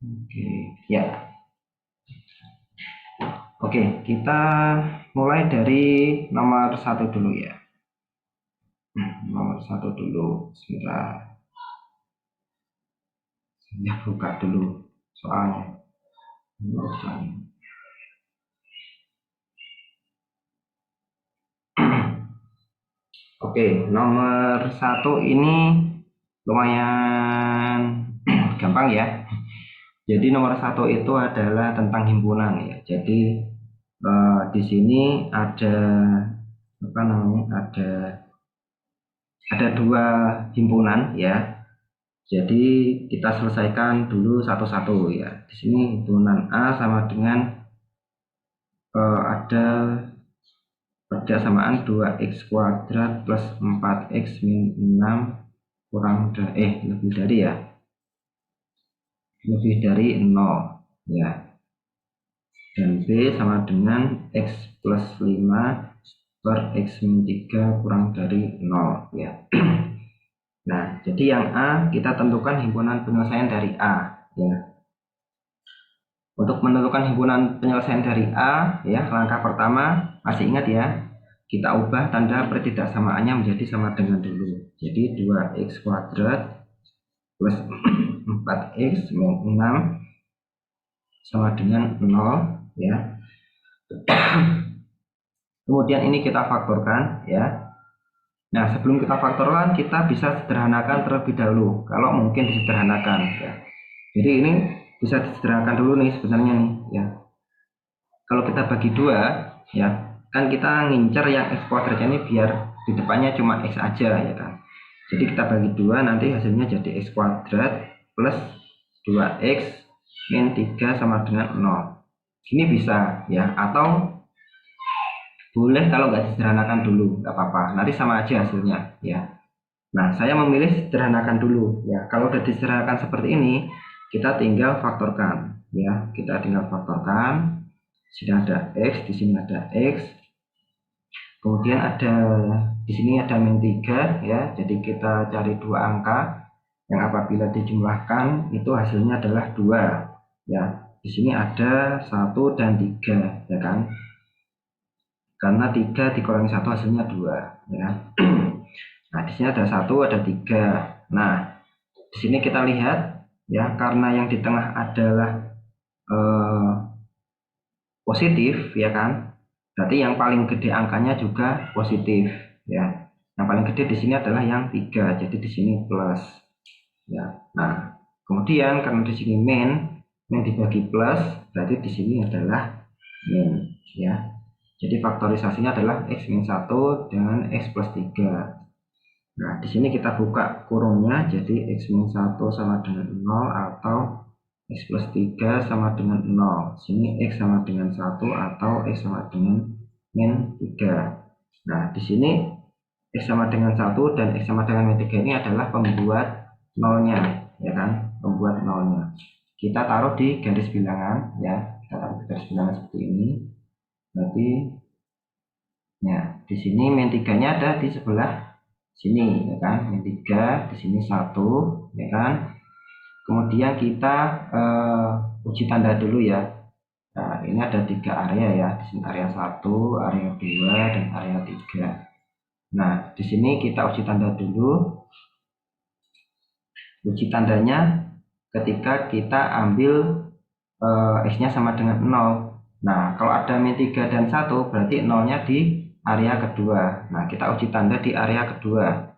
Oke, ya. Oke, kita mulai dari nomor 1 dulu ya. Nomor 1 dulu. Sebentar. Saya buka dulu soalnya. Oke, nomor 1 ini lumayan gampang ya. Jadi nomor 1 itu adalah tentang himpunan ya. Jadi di sini ada apa namanya? Ada 2 himpunan ya. Jadi kita selesaikan dulu satu-satu ya. Di sini himpunan A sama dengan ada persamaan 2x kuadrat plus 4x min 6 kurang lebih dari ya. Lebih dari 0 ya. Dan B sama dengan x plus 5 per x min 3 kurang dari 0 ya. Nah, jadi yang A kita tentukan himpunan penyelesaian dari A ya. Untuk menentukan himpunan penyelesaian dari A ya, langkah pertama masih ingat ya, kita ubah tanda pertidaksamaannya menjadi sama dengan dulu. Jadi 2x kuadrat plus 4x min 6 sama dengan 0 ya. Kemudian ini kita faktorkan ya. Nah, sebelum kita faktorkan, kita bisa sederhanakan terlebih dahulu kalau mungkin disederhanakan ya. Jadi ini bisa disederhanakan dulu nih sebenarnya nih ya. Kalau kita bagi 2 ya, kan kita ngincer yang x kuadratnya ini biar di depannya cuma x aja ya kan. Jadi kita bagi 2, nanti hasilnya jadi x kuadrat plus 2x min 3 sama dengan 0. Ini bisa ya, atau boleh kalau nggak disederhanakan dulu, nggak apa-apa, nanti sama aja hasilnya ya. Nah, saya memilih sederhanakan dulu ya. Kalau udah disederhanakan seperti ini, kita tinggal faktorkan ya. Kita tinggal faktorkan. Di sini ada x, di sini ada x. Kemudian ada di sini ada min 3 ya. Jadi kita cari 2 angka yang apabila dijumlahkan itu hasilnya adalah 2 ya. Di sini ada 1 dan 3 ya kan. Karena 3 dikurangi 1 hasilnya 2 ya. Nah, di sini ada 1, ada 3. Nah, di sini kita lihat ya, karena yang di tengah adalah positif ya kan. Berarti yang paling gede angkanya juga positif ya. Yang paling gede di sini adalah yang 3. Jadi di sini plus ya. Nah, kemudian karena di sini min dibagi plus, berarti di sini adalah min ya. Jadi faktorisasinya adalah x min 1 dengan x plus 3. Nah, di sini kita buka kurungnya, jadi x min 1 sama dengan 0 atau x plus 3 sama dengan 0. Sini x sama dengan 1 atau x sama dengan min 3. Nah, di sini x sama dengan 1 dan x sama dengan min 3 ini adalah pembuat nolnya, ya kan? Pembuat nolnya. Kita taruh di garis bilangan, ya. Kita taruh di garis bilangan seperti ini. Berarti ya, di sini min 3-nya ada di sebelah sini ya kan, min 3 di sini 1 ya kan. Kemudian kita uji tanda dulu ya. Nah, ini ada 3 area ya, di sini area 1, area 2 dan area 3. Nah, di sini kita uji tanda dulu. Uji tandanya ketika kita ambil x-nya sama dengan 0. Nah, kalau ada min 3 dan 1 berarti 0-nya di area kedua. Nah, kita uji tanda di area kedua.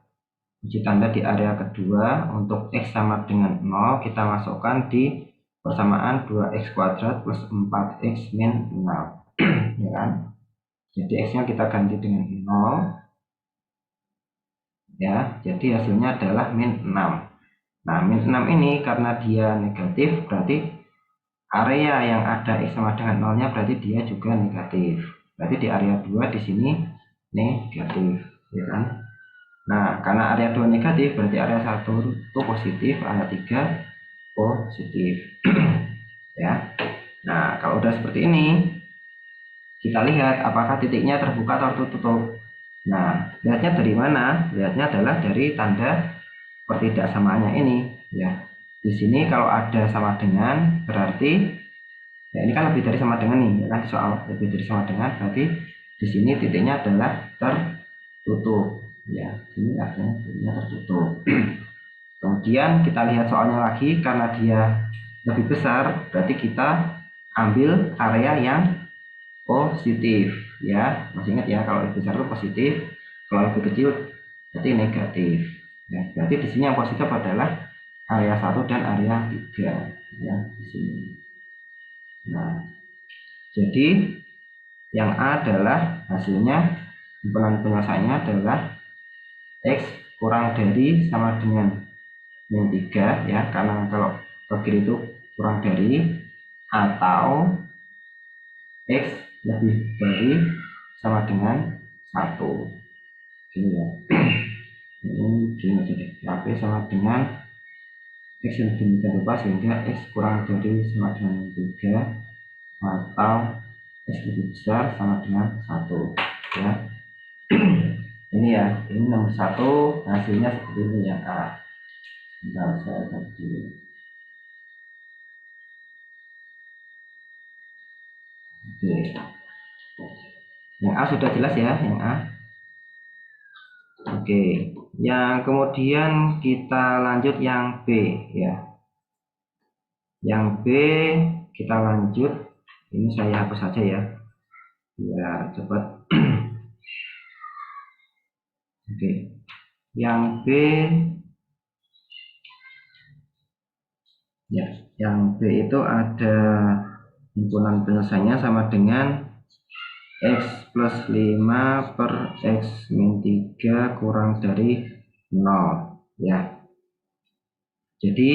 Uji tanda di area kedua untuk x sama dengan 0 kita masukkan di persamaan 2x kuadrat plus 4x min 6 ya kan. Jadi x-nya kita ganti dengan 0 ya. Jadi hasilnya adalah min 6. Nah, min 6 ini karena dia negatif berarti area yang ada x sama dengan 0-nya berarti dia juga negatif. Berarti di area 2 di sini negatif, ya kan? Nah, karena area 2 negatif berarti area 1 itu positif, area 3 positif. Ya. Nah, kalau udah seperti ini, kita lihat apakah titiknya terbuka atau tertutup. Nah, lihatnya dari mana? Lihatnya adalah dari tanda pertidaksamaannya ini, ya. Di sini kalau ada sama dengan berarti ya ini kan lebih dari sama dengan nih, ya kan soal lebih dari sama dengan berarti di sini titiknya adalah tertutup ya. Ini artinya titiknya tertutup. Kemudian kita lihat soalnya lagi, karena dia lebih besar berarti kita ambil area yang positif ya. Masih ingat ya, kalau lebih besar itu positif, kalau lebih kecil berarti negatif ya. Berarti di sini yang positif adalah area 1 dan area 3 ya di sini. Nah, jadi yang A adalah hasilnya, himpunan penyelesaiannya adalah X kurang dari sama dengan min 3 ya, karena kalau ke kiri itu kurang dari, atau X lebih dari sama dengan 1. Gini ya. Ini gini aja deh. AB sama dengan X yang demikian rupa sehingga X kurang dari sama dengan 3 atau X lebih besar sama dengan 1 ya. Ini ya, ini nomor 1 hasilnya seperti ini yang A. Bentar, saya cari dulu. Oke. Yang A sudah jelas ya, yang A. Oke, yang kemudian kita lanjut yang B ya. Yang B kita lanjut, ini saya hapus saja ya, biar cepat. Oke, yang B ya, yang B itu ada himpunan penyelesaiannya sama dengan X plus 5 per X min 3 kurang dari 0 ya. Jadi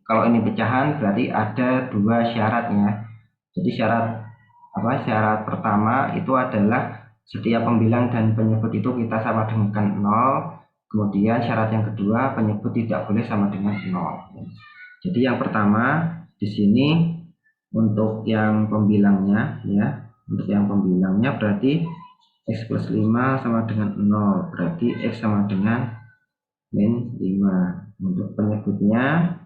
kalau ini pecahan berarti ada dua syaratnya. Jadi syarat pertama itu adalah setiap pembilang dan penyebut itu kita sama dengan 0. Kemudian syarat yang kedua, penyebut tidak boleh sama dengan 0. Jadi yang pertama di sini untuk yang pembilangnya ya, untuk yang pembilangnya berarti X plus 5 sama dengan 0, berarti X sama dengan min 5. Untuk penyebutnya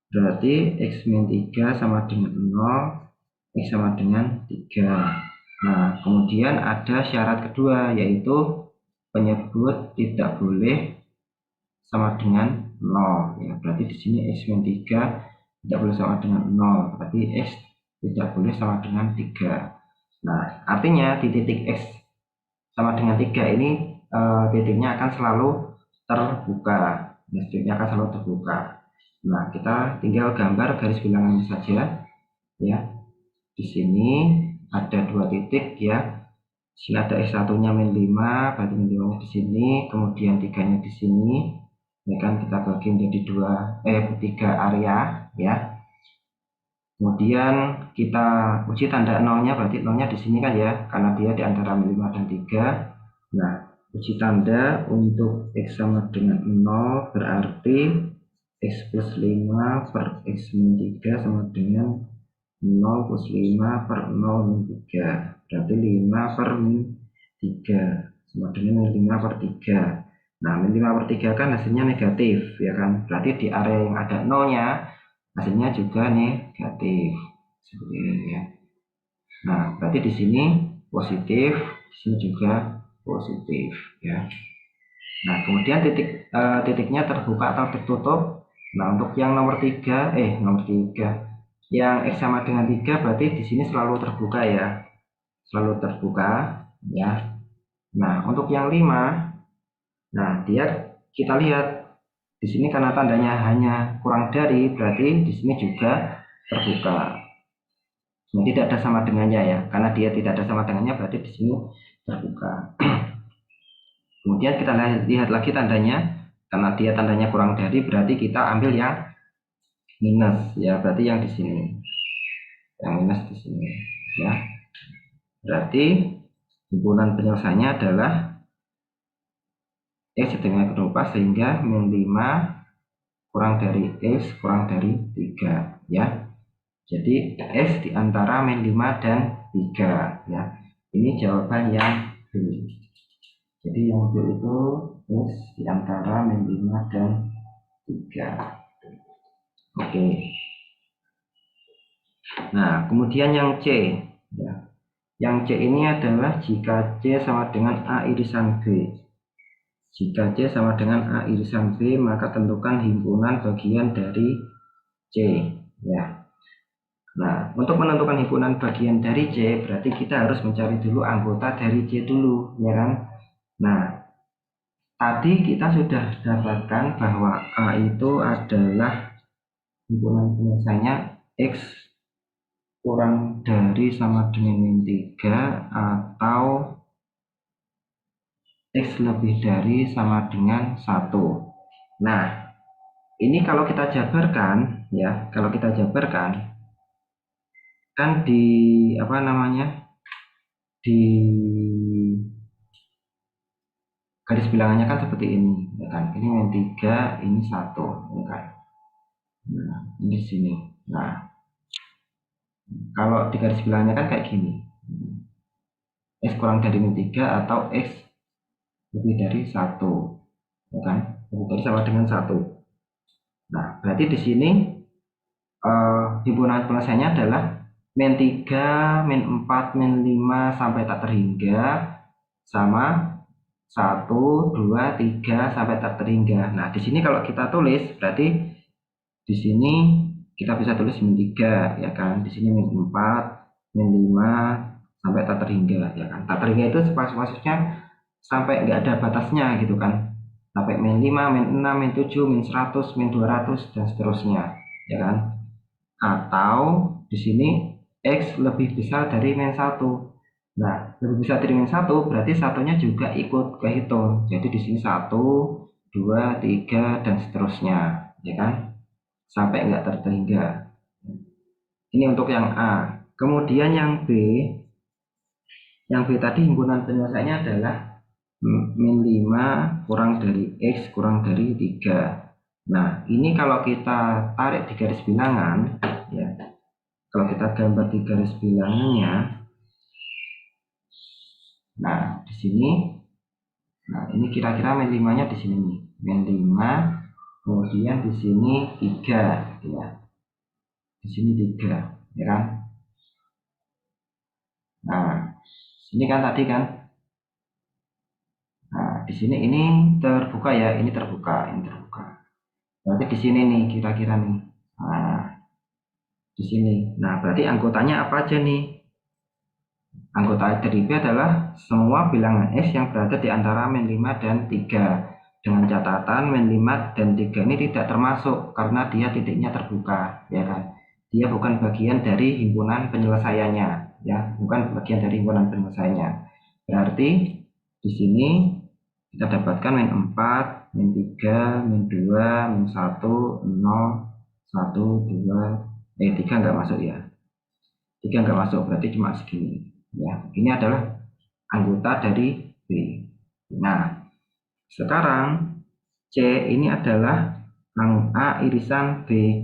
berarti X min 3 sama dengan 0, X sama dengan 3. Nah, kemudian ada syarat kedua, yaitu penyebut tidak boleh sama dengan 0 ya. Berarti di sini X min 3 tidak boleh sama dengan 0, berarti X tidak boleh sama dengan 3. Nah, artinya di titik X sama dengan 3 ini titiknya akan selalu terbuka. Titiknya akan selalu terbuka. Nah, kita tinggal gambar garis bilangannya saja ya. Di sini ada dua titik ya. Di sini ada X1-nya min 5, berarti min 5 di sini, kemudian 3-nya di sini. Ini kan kita bagi menjadi 3 area ya. Kemudian kita uji tanda nolnya, berarti nolnya di sini kan ya, karena dia di antara 5 dan 3. Nah, uji tanda untuk X sama dengan 0 berarti X plus 5 per X min 3 sama dengan 0 plus 5 per 0 min 3. Berarti 5 per min 3 sama dengan 5 per 3. Nah, min 5 per 3 kan hasilnya negatif ya kan, berarti di area yang ada nolnya hasilnya juga negatif seperti ini ya. Nah, berarti di sini positif, di sini juga positif ya. Nah, kemudian titiknya terbuka atau tertutup. Nah, untuk yang nomor 3 yang X sama dengan 3 berarti di sini selalu terbuka ya, selalu terbuka ya. Nah, untuk yang 5, nah dia kita lihat di sini karena tandanya hanya kurang dari, berarti di sini juga terbuka. Nah, tidak ada sama dengannya ya, karena dia tidak ada sama dengannya berarti di sini terbuka. Kemudian kita lihat lagi tandanya, karena dia tandanya kurang dari berarti kita ambil yang minus ya, berarti yang di sini, yang minus di sini ya. Berarti himpunan penyelesaiannya adalah X sedemikian rupa sehingga min 5 kurang dari X kurang dari 3 ya. Jadi X di antara min 5 dan 3 ya. Ini jawaban yang B. Jadi yang B itu X di antara min 5 dan 3. Oke. Nah, kemudian yang C, ya. Yang C ini adalah jika C sama dengan A irisan B. Jika C sama dengan A irisan B, maka tentukan himpunan bagian dari C, ya. Nah, untuk menentukan himpunan bagian dari C, berarti kita harus mencari dulu anggota dari C dulu, ya kan? Nah, tadi kita sudah dapatkan bahwa A itu adalah himpunan penyelesaiannya X kurang dari sama dengan min 3 atau X lebih dari sama dengan 1. Nah, ini kalau kita jabarkan, ya, kalau kita jabarkan, kan di apa namanya, di garis bilangannya kan seperti ini, ya kan? Ini min 3, ini 1, ya kan? Nah, ini di sini. Nah, kalau di garis bilangannya kan kayak gini. X kurang dari min 3 atau X lebih dari 1, ya kan? Lebih dari sama dengan 1. Nah, berarti di sini himpunan penyelesaiannya adalah min 3, min 4, min 5 sampai tak terhingga sama 1, 2, 3 sampai tak terhingga. Nah, di sini kalau kita tulis berarti di sini kita bisa tulis min 3, ya kan? Di sini min 4, min 5 sampai tak terhingga, ya kan? Tak terhingga itu maksudnya sampai nggak ada batasnya gitu kan. Sampai min 5, min 6, min 7, min 100, min 200 dan seterusnya, ya kan? Atau di sini X lebih besar dari min 1. Nah, lebih besar dari min 1 berarti satunya juga ikut kehitung. Jadi di sini 1, 2, 3 dan seterusnya, ya kan? Sampai nggak terhingga. Ini untuk yang A. Kemudian yang B, tadi himpunan penyelesaiannya adalah min 5 kurang dari X kurang dari 3. Nah, ini kalau kita tarik di garis bilangan, ya, kalau kita gambar di garis bilangannya, nah di sini, nah ini kira-kira min 5-nya di sini nih, min 5, kemudian di sini 3, ya, di sini 3, ya kan? Nah, sini kan tadi kan, nah di sini ini terbuka ya, ini terbuka, ini terbuka. Berarti di sini nih kira-kira nih, nah di sini. Nah, berarti anggotanya apa aja nih? Anggota dari B adalah semua bilangan X yang berada di antara min 5 dan 3. Dengan catatan min 5 dan 3 ini tidak termasuk karena dia titiknya terbuka, ya kan? Dia bukan bagian dari himpunan penyelesaiannya, ya, bukan bagian dari himpunan penyelesaiannya. Berarti di sini kita dapatkan min 4, min 3, min 2, min 1, 0, 1, 2, 3 nggak masuk ya. 3 nggak masuk, berarti cuma segini. Ya, ini adalah anggota dari B. Nah, sekarang C ini adalah A irisan B.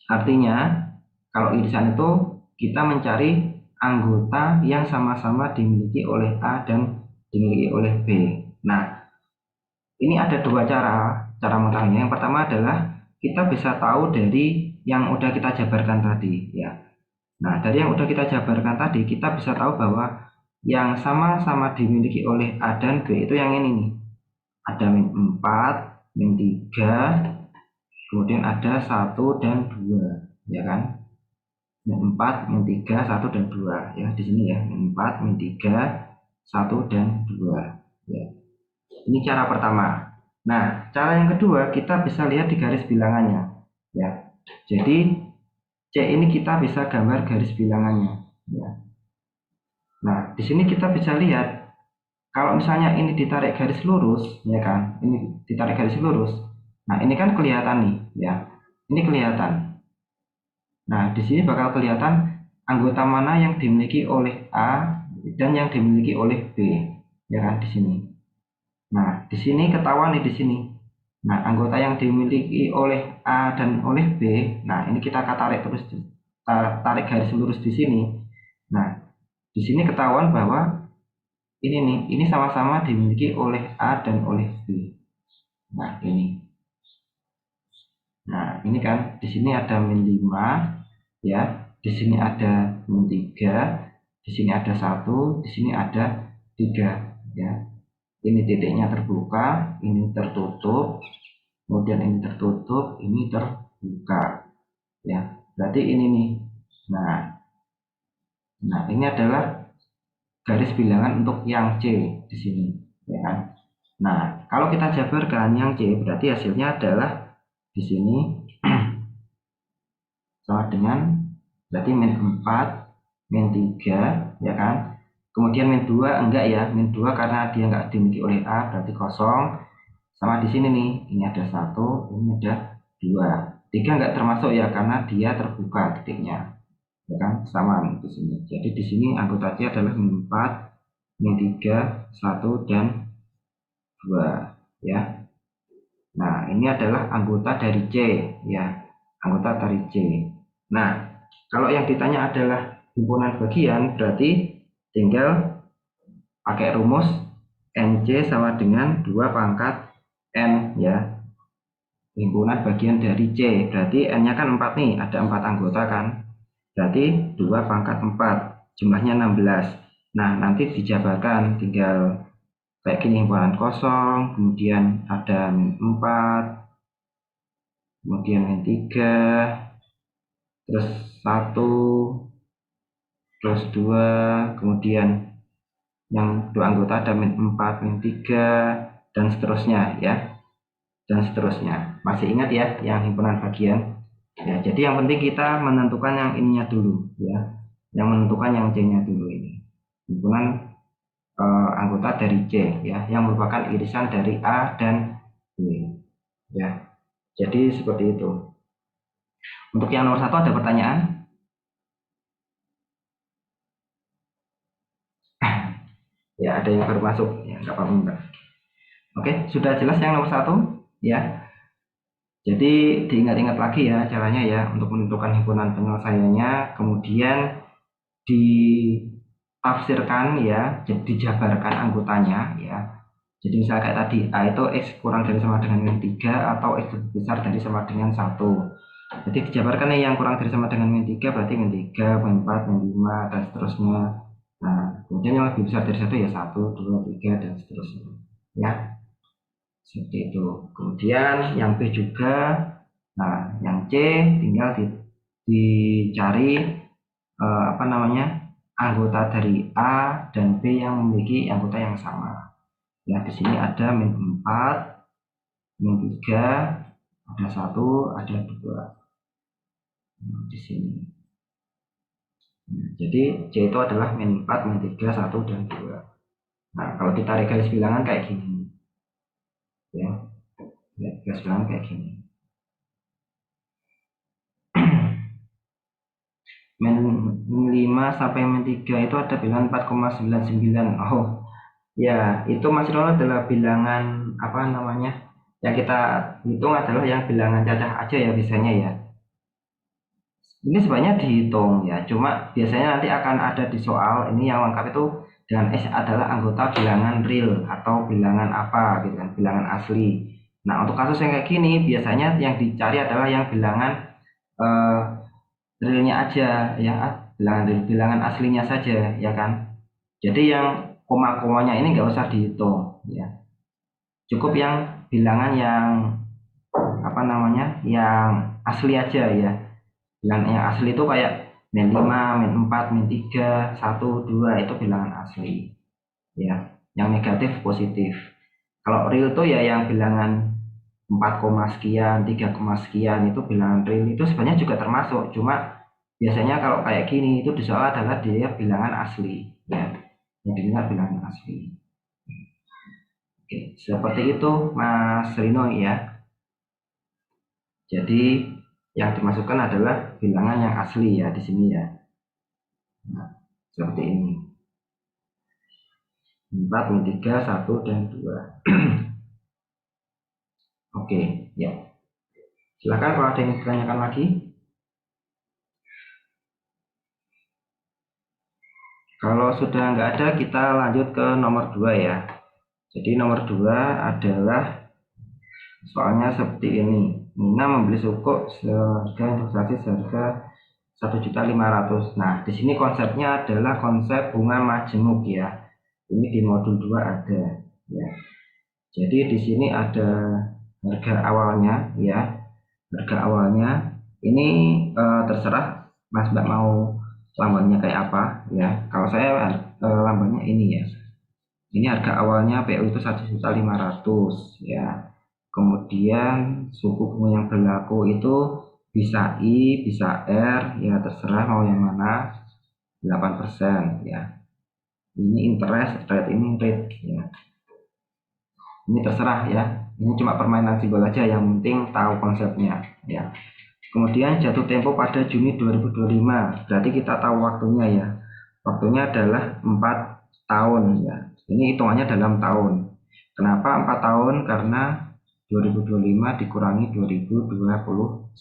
Artinya, kalau irisan itu kita mencari anggota yang sama-sama dimiliki oleh A dan dimiliki oleh B. Nah, ini ada dua cara mengetahuinya. Yang pertama adalah kita bisa tahu dari yang udah kita jabarkan tadi, ya. Nah, dari yang udah kita jabarkan tadi, kita bisa tahu bahwa yang sama-sama dimiliki oleh A dan B itu yang ini nih. Ada min 4, min 3, kemudian ada 1 dan 2, ya kan? Min 4, min 3, 1 dan 2, ya. Di sini ya, min 4, min 3, 1 dan 2, ya. Ini cara pertama. Nah, cara yang kedua kita bisa lihat di garis bilangannya, ya. Jadi C ini kita bisa gambar garis bilangannya, ya. Nah, di sini kita bisa lihat kalau misalnya ini ditarik garis lurus, ya kan? Ini ditarik garis lurus. Nah, ini kan kelihatan nih, ya. Ini kelihatan. Nah, di sini bakal kelihatan anggota mana yang dimiliki oleh A dan yang dimiliki oleh B, ya kan, di sini. Nah, di sini ketahuan nih di sini. Nah, anggota yang dimiliki oleh A dan oleh B, nah ini kita tarik terus, tarik garis lurus di sini. Nah, di sini ketahuan bahwa ini nih, ini sama-sama dimiliki oleh A dan oleh B. Nah, ini. Nah, ini kan di sini ada min 5 ya, di sini ada min 3, di sini ada 1, di sini ada 3 ya. Ini titiknya terbuka, ini tertutup, kemudian ini tertutup, ini terbuka ya. Berarti ini nih. Nah, ini adalah garis bilangan untuk yang C di sini ya kan. Nah, kalau kita jabarkan yang C berarti hasilnya adalah di sini sama dengan berarti min 4, min 3 ya kan. Kemudian min 2 enggak ya, min 2 karena dia enggak dimiliki oleh A berarti kosong. Sama di sini nih, ini ada 1, ini ada 2. 3 enggak termasuk ya karena dia terbuka titiknya. Ya kan, sama di sini. Jadi di sini anggota C adalah min 4, min 3, 1 dan 2 ya. Nah, ini adalah anggota dari C ya, anggota dari C. Nah, kalau yang ditanya adalah himpunan bagian, berarti tinggal pakai rumus NC sama dengan 2 pangkat N ya. Himpunan bagian dari C, berarti N-nya kan 4 nih, ada 4 anggota kan. Berarti 2 pangkat 4, jumlahnya 16. Nah, nanti dijabarkan, tinggal kayak gini, himpunan kosong, kemudian ada min 4, kemudian min 3, terus 1, terus 2, kemudian yang 2 anggota ada min 4, min 3, dan seterusnya ya. Dan seterusnya. Masih ingat ya yang himpunan bagian? Ya, jadi yang penting kita menentukan yang ininya dulu ya. Yang menentukan yang C-nya dulu ini. Himpunan anggota dari C ya, yang merupakan irisan dari A dan B ya. Jadi seperti itu. Untuk yang nomor 1 ada pertanyaan? Ya, ada yang baru masuk ya, nggak apa-apa. Oke, sudah jelas yang nomor 1 ya. Jadi diingat-ingat lagi ya caranya ya untuk menentukan himpunan penyelesaiannya, kemudian ditafsirkan ya, jadi dijabarkan anggotanya ya. Jadi misalnya kayak tadi A itu X kurang dari sama dengan min 3 atau X lebih besar dari sama dengan 1. Jadi dijabarkan nih yang kurang dari sama dengan min 3 berarti min 3, min 4, min 5 dan seterusnya. Nah, kemudian yang lebih besar dari 1 ya 1, 2, 3 dan seterusnya ya. Seperti itu. Kemudian yang B juga. Nah, yang C tinggal dicari anggota dari A dan B yang memiliki anggota yang sama. Ya, di sini ada min 4, min 3, ada 1, ada 2. Nah, di sini. Nah, jadi C itu adalah min 4, min 3, 1 dan 2. Nah, kalau ditarik garis bilangan kayak gini. Ya. Garis bilangan kayak gini. Min 5 sampai min 3 itu ada bilangan 4,99. Oh ya, itu Mas Rono adalah bilangan yang kita hitung adalah yang bilangan cacah aja ya biasanya ya. Ini sebenarnya dihitung ya, cuma biasanya nanti akan ada di soal ini yang lengkap itu dengan S adalah anggota bilangan real atau bilangan apa gitu kan, bilangan asli. Nah, untuk kasus yang kayak gini biasanya yang dicari adalah yang bilangan realnya aja ya, bilangan aslinya saja ya kan. Jadi yang koma-komanya ini nggak usah dihitung ya, cukup yang bilangan yang yang asli aja ya. Bilangan yang asli itu kayak min 5, min 4, min 3, 1, 2 itu bilangan asli ya. Yang negatif positif. Kalau real itu ya yang bilangan 4, sekian, 3, sekian itu bilangan real, itu sebenarnya juga termasuk, cuma biasanya kalau kayak gini itu di soal adalah dia bilangan asli ya, yang didengar bilangan asli. Oke, seperti itu Mas Rino ya. Jadi yang dimasukkan adalah bilangan yang asli ya di sini ya. Nah, seperti ini. 4, min 3, 1 dan 2. Oke, ya. Silakan kalau ada yang ditanyakan lagi. Kalau sudah nggak ada, kita lanjut ke nomor 2 ya. Jadi nomor 2 adalah Soalnya seperti ini, Nina membeli suku seharga investasi seharga 1.500.000. Nah, di sini konsepnya adalah konsep bunga majemuk ya. Ini di modul 2 ada ya. Jadi di sini ada harga awalnya ya. Harga awalnya ini terserah Mas Mbak mau lambannya kayak apa ya. Kalau saya lambannya ini ya. Ini harga awalnya PU itu 1.500.000 ya. Kemudian suku bunga yang berlaku itu bisa I, bisa R, ya terserah mau yang mana, 8% ya. Ini interest rate, ini rate ya. Ini terserah ya. Ini cuma permainan simbol aja, yang penting tahu konsepnya ya. Kemudian jatuh tempo pada Juni 2025. Berarti kita tahu waktunya ya. Waktunya adalah 4 tahun ya. Ini hitungannya dalam tahun. Kenapa 4 tahun? Karena 2025 dikurangi 2021.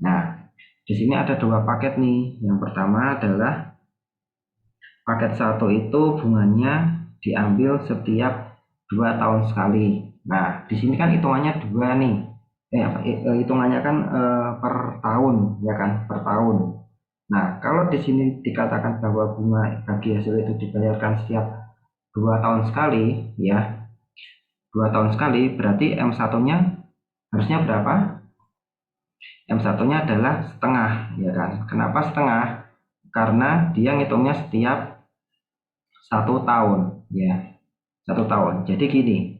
Nah, di sini ada dua paket nih. Yang pertama adalah paket 1 itu bunganya diambil setiap 2 tahun sekali. Nah, di sini kan hitungannya 2 nih. Hitungannya kan per tahun ya kan, per tahun. Nah, kalau di sini dikatakan bahwa bunga bagi hasil itu dibayarkan setiap 2 tahun sekali ya, 2 tahun sekali, berarti M1-nya harusnya berapa? M1-nya adalah setengah ya kan. Kenapa setengah? Karena dia ngitungnya setiap 1 tahun ya, 1 tahun. Jadi gini,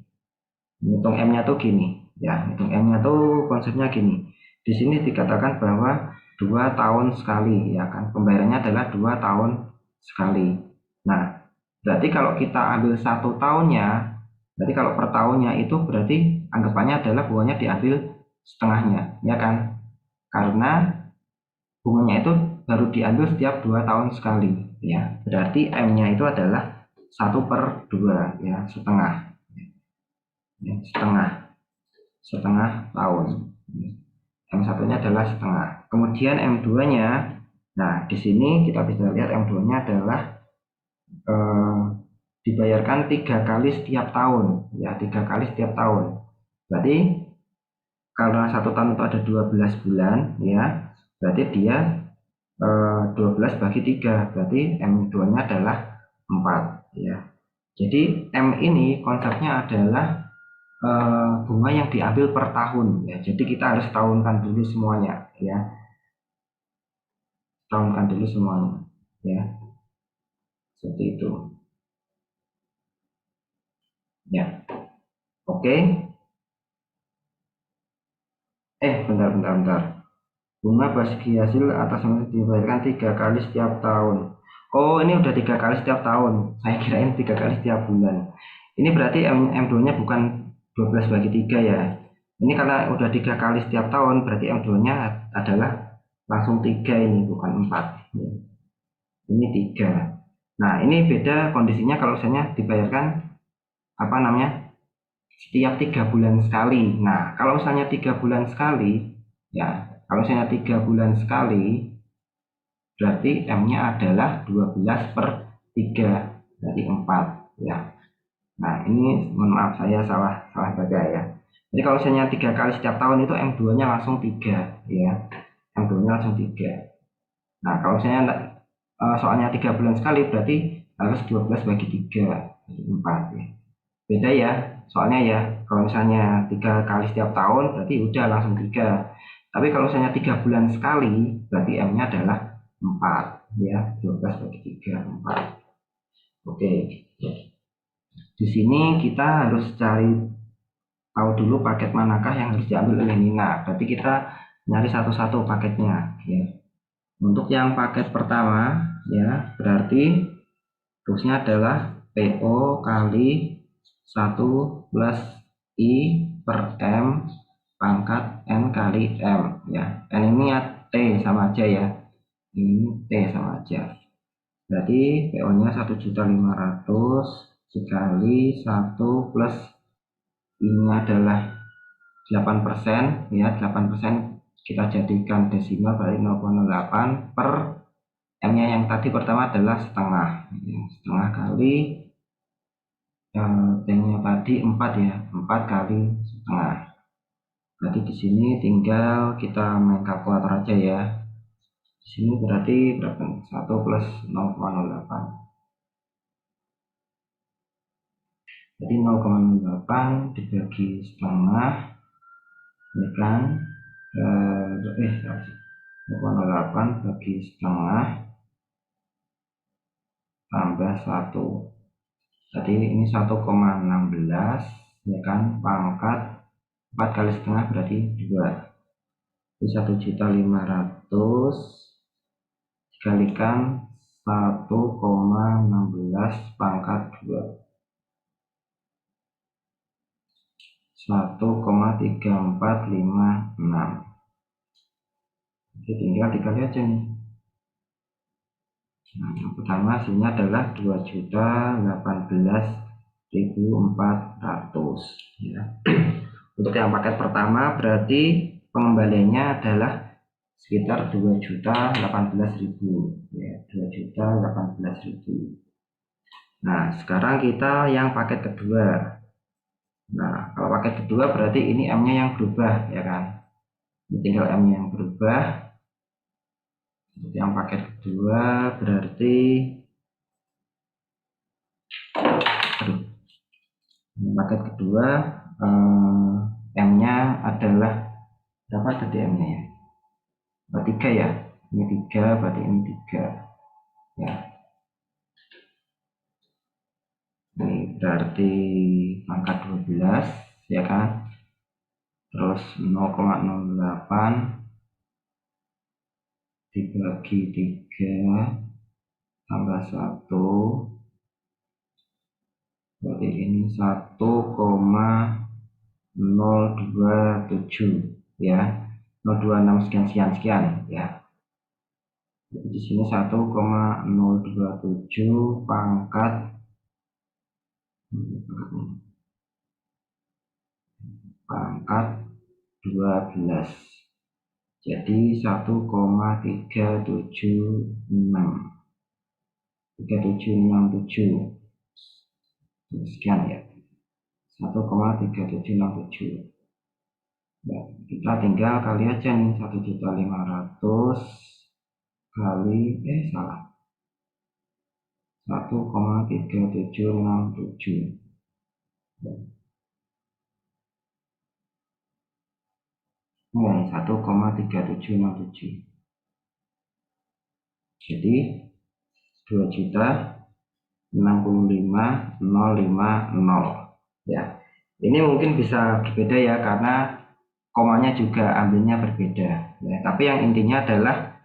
ngitung M-nya tuh gini ya, ngitung M-nya tuh konsepnya gini. Di sini dikatakan bahwa 2 tahun sekali ya kan, pembayarannya adalah 2 tahun sekali. Nah, berarti kalau kita ambil 1 tahunnya, berarti kalau per tahunnya itu berarti anggapannya adalah bunganya diambil setengahnya ya kan, karena bunganya itu baru diambil setiap 2 tahun sekali ya. Berarti M-nya itu adalah 1/2 ya, setengah ya, setengah tahun. M1-nya adalah setengah. Kemudian M2-nya, nah di sini kita bisa lihat M2-nya adalah dibayarkan 3 kali setiap tahun ya, 3 kali setiap tahun. Berarti karena 1 tahun itu ada 12 bulan ya, berarti dia 12 bagi 3, berarti M2-nya adalah 4 ya. Jadi M ini konsepnya adalah bunga yang diambil per tahun ya. Jadi kita harus tahunkan dulu semuanya ya. Tahunkan dulu semuanya ya. Seperti itu. Ya. Oke. Bentar. Bunga bagi hasil atas dibayarkan 3 kali setiap tahun. Oh, ini udah 3 kali setiap tahun. Saya kirain 3 kali setiap bulan. Ini berarti M2-nya bukan 12 bagi 3 ya. Ini karena udah 3 kali setiap tahun, berarti M2-nya adalah langsung 3 ini, bukan 4. Ya. Ini 3. Nah, ini beda kondisinya kalau misalnya dibayarkan apa namanya? Setiap 3 bulan sekali. Nah, kalau misalnya 3 bulan sekali, ya, kalau misalnya 3 bulan sekali, berarti M-nya adalah 12/3, berarti 4 ya. Nah, ini mohon maaf saya salah baca ya. Jadi kalau misalnya 3 kali setiap tahun itu M2-nya langsung 3 ya. M2-nya langsung 3. Nah, kalau misalnya soalnya 3 bulan sekali berarti harus 12 bagi 3, jadi 4 ya. Beda ya, soalnya ya kalau misalnya 3 kali setiap tahun berarti udah langsung 3. Tapi kalau misalnya 3 bulan sekali berarti M-nya adalah 4 ya, 12 bagi 3, 4. Oke. Di sini kita harus cari tahu dulu paket manakah yang harus diambil oleh Nina. Berarti kita nyari satu-satu paketnya ya. Untuk yang paket pertama ya, berarti terusnya adalah PO kali 1 plus I per M pangkat N kali M ya. N ini ya T sama aja ya. Ini T sama aja. Berarti PO-nya 1.500.000 dikali 1 plus ini adalah 8% ya, 8% kita jadikan desimal berarti 0,08 per M-nya yang tadi pertama adalah setengah ya, setengah kali T-nya tadi 4 ya, 4 kali setengah. Berarti di sini tinggal kita main kalkulator aja ya. Di sini berarti berapa? 1 plus 0,08. Jadi 0,08 dibagi setengah, ya kan? 0,08 bagi setengah tambah 1. Jadi ini 1,16, ya kan? Pangkat 4 kali setengah berarti 2. Jadi 1.500.000 dikalikan 1,16 pangkat 2. 1,3456. Jadi tinggal dikali aja nih. Nah, yang pertama hasilnya adalah 2.018.400 ya. Untuk yang paket pertama berarti pengembaliannya adalah sekitar 2.018.000 ya, 2.018.000. Nah, sekarang kita yang paket kedua. Nah, kalau paket kedua berarti ini M-nya yang berubah, ya kan? Ini tinggal M-nya yang berubah. Untuk yang paket kedua berarti paket kedua M-nya adalah berapa tadi M-nya ya? 3 ya. Ini 3, berarti ini 3. Ya. Ini berarti pangkat 12, ya kan? Terus 0,08 dibagi 3 tambah 1, berarti ini 1,027 ya, 026 sekian ya. Jadi di sini 1,027 pangkat 12. Jadi 1,367 sekian ya, 1,3767. Ya, kita tinggal kali aja nih, 1.500.000 kali 1,3767 ya. 1,3767. Jadi 2.065.050 ya. Ini mungkin bisa berbeda ya, karena komanya juga ambilnya berbeda ya. Tapi yang intinya adalah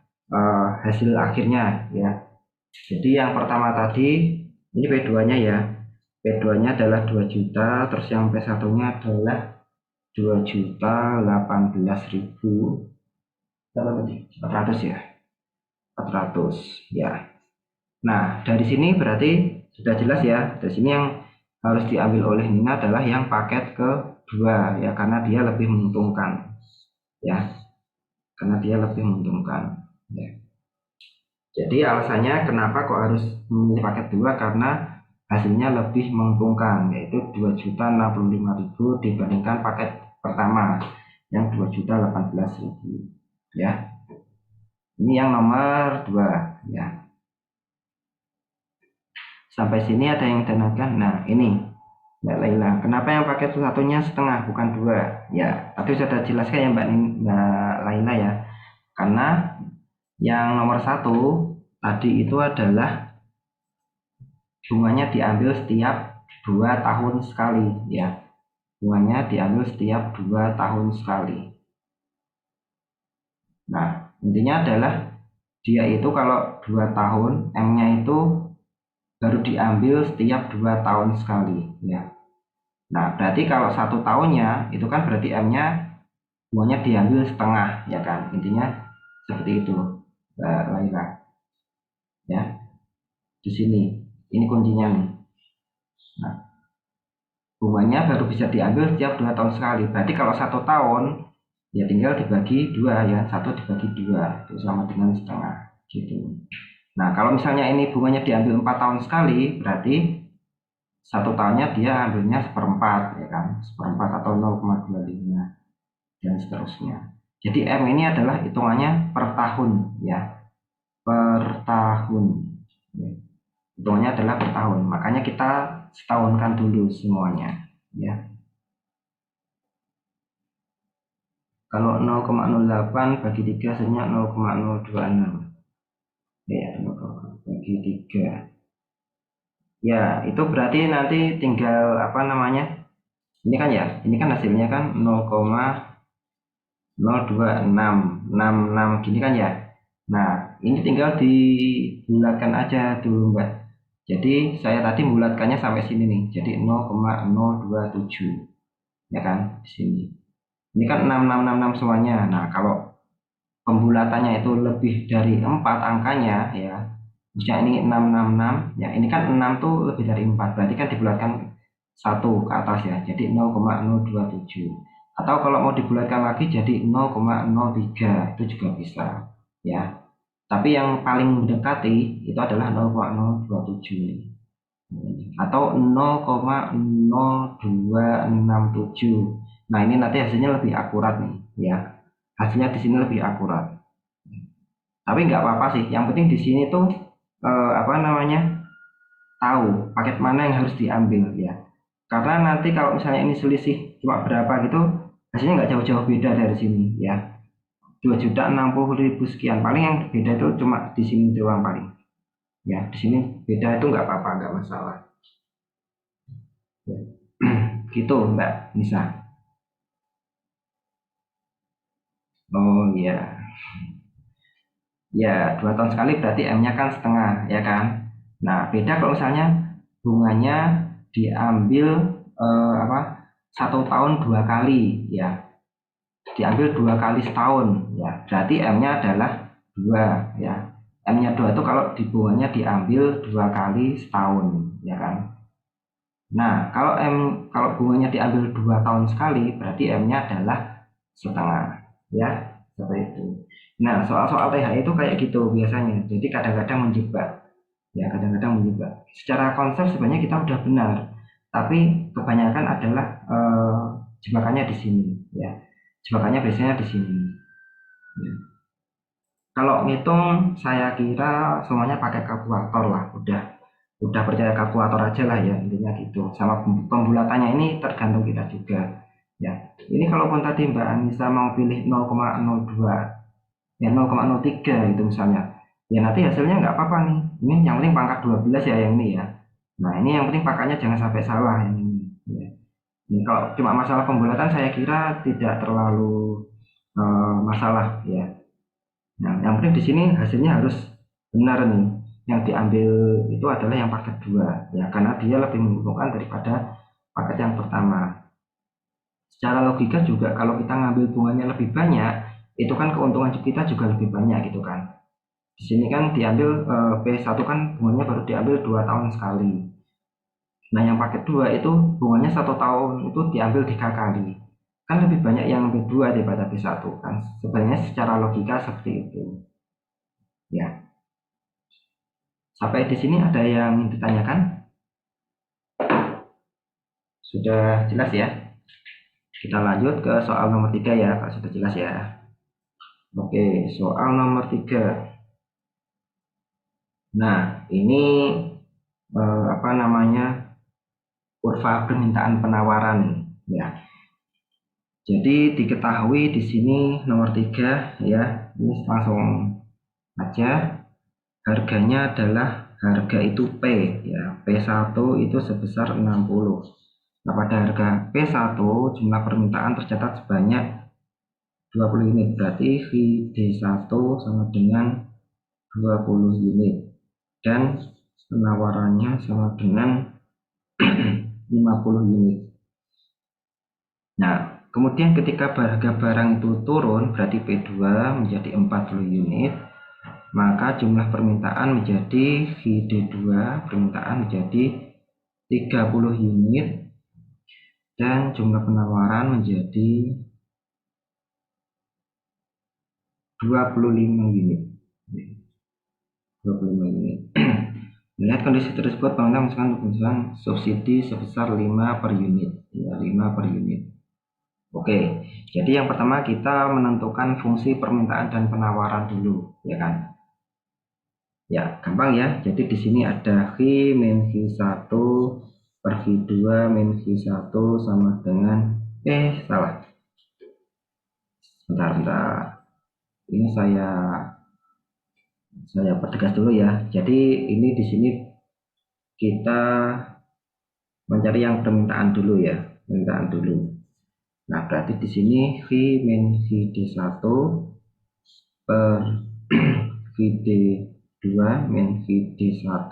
hasil akhirnya ya. Jadi yang pertama tadi ini P2-nya ya. P2-nya adalah 2 juta, terus yang P1-nya adalah 2.018.400 ya. 400 ya. Nah, dari sini berarti sudah jelas ya. Dari sini yang harus diambil oleh Nina adalah yang paket kedua ya, karena dia lebih menguntungkan ya. Karena dia lebih menguntungkan ya. Jadi alasannya kenapa kok harus memilih paket 2, karena hasilnya lebih menguntungkan, yaitu 2.065.000 dibandingkan paket pertama yang 2.018.000 ya. Ini yang nomor 2 ya. Sampai sini ada yang tanyakan. Nah, ini Mbak Laila, kenapa yang paket satunya setengah bukan 2 ya? Tadi sudah jelaskan ya Mbak Laila ya. Karena yang nomor 1 tadi itu adalah bunganya diambil setiap 2 tahun sekali ya. Bunganya diambil setiap 2 tahun sekali. Nah, intinya adalah dia itu kalau 2 tahun, M-nya itu baru diambil setiap 2 tahun sekali ya. Nah, berarti kalau 1 tahunnya itu kan berarti M-nya bunganya diambil setengah ya kan. Intinya seperti itu Mbak Laila ya. Di sini ini kuncinya nih. Nah, bunganya baru bisa diambil setiap 2 tahun sekali. Berarti kalau 1 tahun ya tinggal dibagi 2 ya, 1 dibagi 2 itu sama dengan setengah gitu. Nah, kalau misalnya ini bunganya diambil 4 tahun sekali, berarti 1 tahunnya dia ambilnya seperempat, ya kan, seperempat atau 0,25 dan seterusnya. Jadi M ini adalah hitungannya per tahun, ya, per tahun, ya. Hitungannya adalah per tahun, makanya kita setahunkan dulu semuanya, ya. Kalau 0,08 bagi 3 hasilnya 0,026, ya, 0, bagi 3. Ya, itu berarti nanti tinggal apa namanya? Ini kan ya, ini kan hasilnya kan 0,02666 gini kan ya. Nah, ini tinggal dibulatkan aja dulu, Mbak. Jadi saya tadi bulatkannya sampai sini nih. Jadi 0,027. Ya kan? Di sini. Ini kan 6666 semuanya. Nah, kalau pembulatannya itu lebih dari 4 angkanya ya. Misalnya ini 666, ya ini kan 6 tuh lebih dari 4, berarti kan dibulatkan 1 ke atas ya, jadi 0,027. Atau kalau mau dibulatkan lagi jadi 0,03, itu juga bisa ya. Tapi yang paling mendekati itu adalah 0,027 atau 0,0267. Nah, ini nanti hasilnya lebih akurat nih ya. Hasilnya di sini lebih akurat. Tapi nggak apa-apa sih, yang penting di sini tuh apa namanya, tahu paket mana yang harus diambil ya, karena nanti kalau misalnya ini selisih cuma berapa gitu, hasilnya nggak jauh-jauh beda dari sini ya, 2.060.000 sekian, paling yang beda itu cuma di sini doang paling ya, di sini beda itu nggak apa-apa, nggak masalah ya. Gitu Mbak Nisa. Oh iya, ya 2 tahun sekali berarti M-nya kan setengah ya kan. Nah, beda kalau misalnya bunganya diambil apa, 1 tahun 2 kali ya, diambil 2 kali setahun ya, berarti M-nya adalah 2 ya. M-nya 2 itu kalau di bunganya diambil 2 kali setahun ya kan. Nah, kalau bunganya diambil 2 tahun sekali, berarti M-nya adalah setengah ya, seperti itu. Nah, soal-soal TH itu kayak gitu biasanya. Jadi kadang-kadang menjebak ya, kadang-kadang menjebak. Secara konsep sebenarnya kita udah benar, tapi kebanyakan adalah jebakannya di sini ya. Jebakannya biasanya di sini. Ya. Kalau ngitung saya kira semuanya pakai kalkulator lah, udah percaya kalkulator aja lah ya, intinya gitu. Sama pembulatannya ini tergantung kita juga ya. Ini kalaupun tadi Mbak Anissa mau pilih 0,02 ya, 0,03 itu misalnya, ya nanti hasilnya nggak apa-apa nih, ini yang penting pangkat 12 ya yang ini ya. Nah, ini yang penting pangkatnya jangan sampai salah yang ini ya. Ini kalau cuma masalah pembulatan saya kira tidak terlalu masalah ya. Nah, yang penting di sini hasilnya harus benar nih. Yang diambil itu adalah yang paket 2 ya, karena dia lebih menguntungkan daripada paket yang pertama. Secara logika juga kalau kita ngambil bunganya lebih banyak, itu kan keuntungan kita juga lebih banyak gitu kan. Di sini kan diambil P1 kan bunganya baru diambil 2 tahun sekali. Nah, yang paket 2 itu bunganya 1 tahun itu diambil 3 kali. Kan lebih banyak yang P2 daripada P1 kan. Sebenarnya secara logika seperti itu. Ya. Sampai di sini ada yang ditanyakan? Sudah jelas ya? Kita lanjut ke soal nomor 3 ya, Pak. Sudah jelas ya. Oke, soal nomor 3. Nah, ini apa namanya? Kurva permintaan penawaran ya. Jadi diketahui di sini nomor 3 ya. Ini langsung aja, harganya adalah harga itu P ya. P1 itu sebesar 60. Nah, pada harga P1 jumlah permintaan tercatat sebanyak 20 unit, berarti VD1 sama dengan 20 unit dan penawarannya sama dengan 50 unit. Nah, kemudian ketika harga barang itu turun, berarti P2 menjadi 40 unit, maka jumlah permintaan menjadi VD2 permintaan menjadi 30 unit dan jumlah penawaran menjadi 25 unit. 25 unit. Melihat kondisi tersebut, pemerintah mengusulkan subsidi sebesar 5 per unit, ya, 5 per unit. Oke, jadi yang pertama kita menentukan fungsi permintaan dan penawaran dulu, ya kan? Ya, gampang ya. Jadi di sini ada V min V1 per V2 min V1 sama dengan salah. Bentar. Ini saya pertegas dulu ya. Jadi ini di sini kita mencari yang permintaan dulu ya, permintaan dulu. Nah, berarti di sini V min VD1 per VD2 min VD1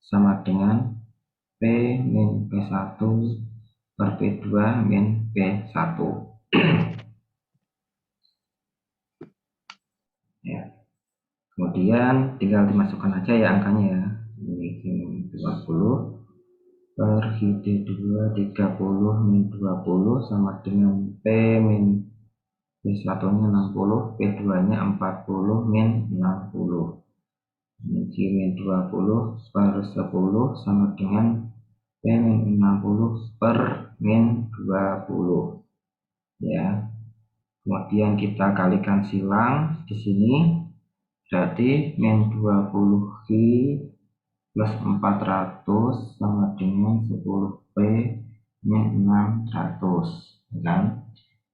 sama dengan P min P1 per P2 min P1. Ya. Kemudian tinggal dimasukkan aja ya angkanya ya. Ini 20 per VD2 30 min 20 sama dengan P min P1 nya 60, P2 nya 40 min 60. Ini min 20 per 10 sama dengan P min 60 per min 20. Ya. Kemudian kita kalikan silang di sini, berarti min 20 V plus 400 sama dengan 10 P min 600, kan?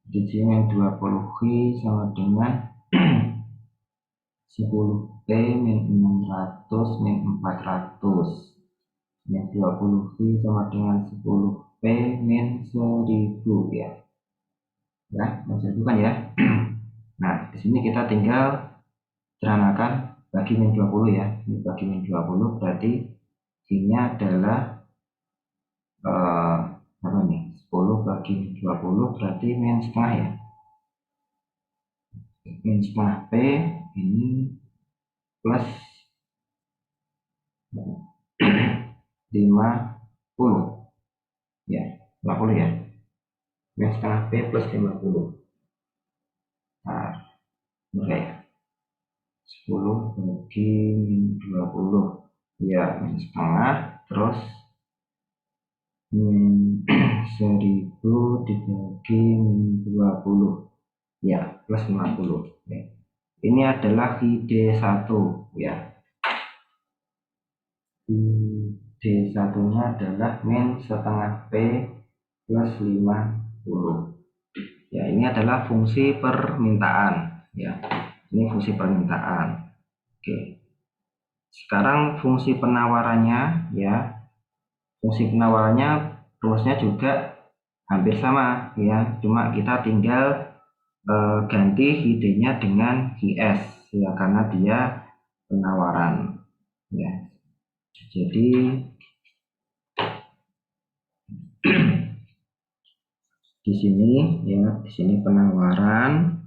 Di sini min 20 V sama dengan 10 P min 600 min 400. Min 20 V sama dengan 10 P min 1000 ya. Ya, bukan ya. Nah, di sini kita tinggal sederhanakan bagi min 20 ya. Ini bagi min 20 berarti V-nya adalah apa nih? 10 bagi min 20 berarti min setengah ya. Min setengah P ini plus 50 ya, 50 ya. Min setengah P plus 50. Nah, oke. 10 bagi min 20 ya, min setengah, terus min 1000 dibagi min 20 ya, plus 50 ya. Ini adalah VD1 ya. VD1 nya adalah min setengah P plus 50 ya. Ini adalah fungsi permintaan ya. Ini fungsi permintaan. Oke. Sekarang fungsi penawarannya ya. Fungsi penawarannya rumusnya juga hampir sama ya. Cuma kita tinggal ganti VD-nya dengan VS ya, karena dia penawaran ya. Jadi di sini ya, di sini penawaran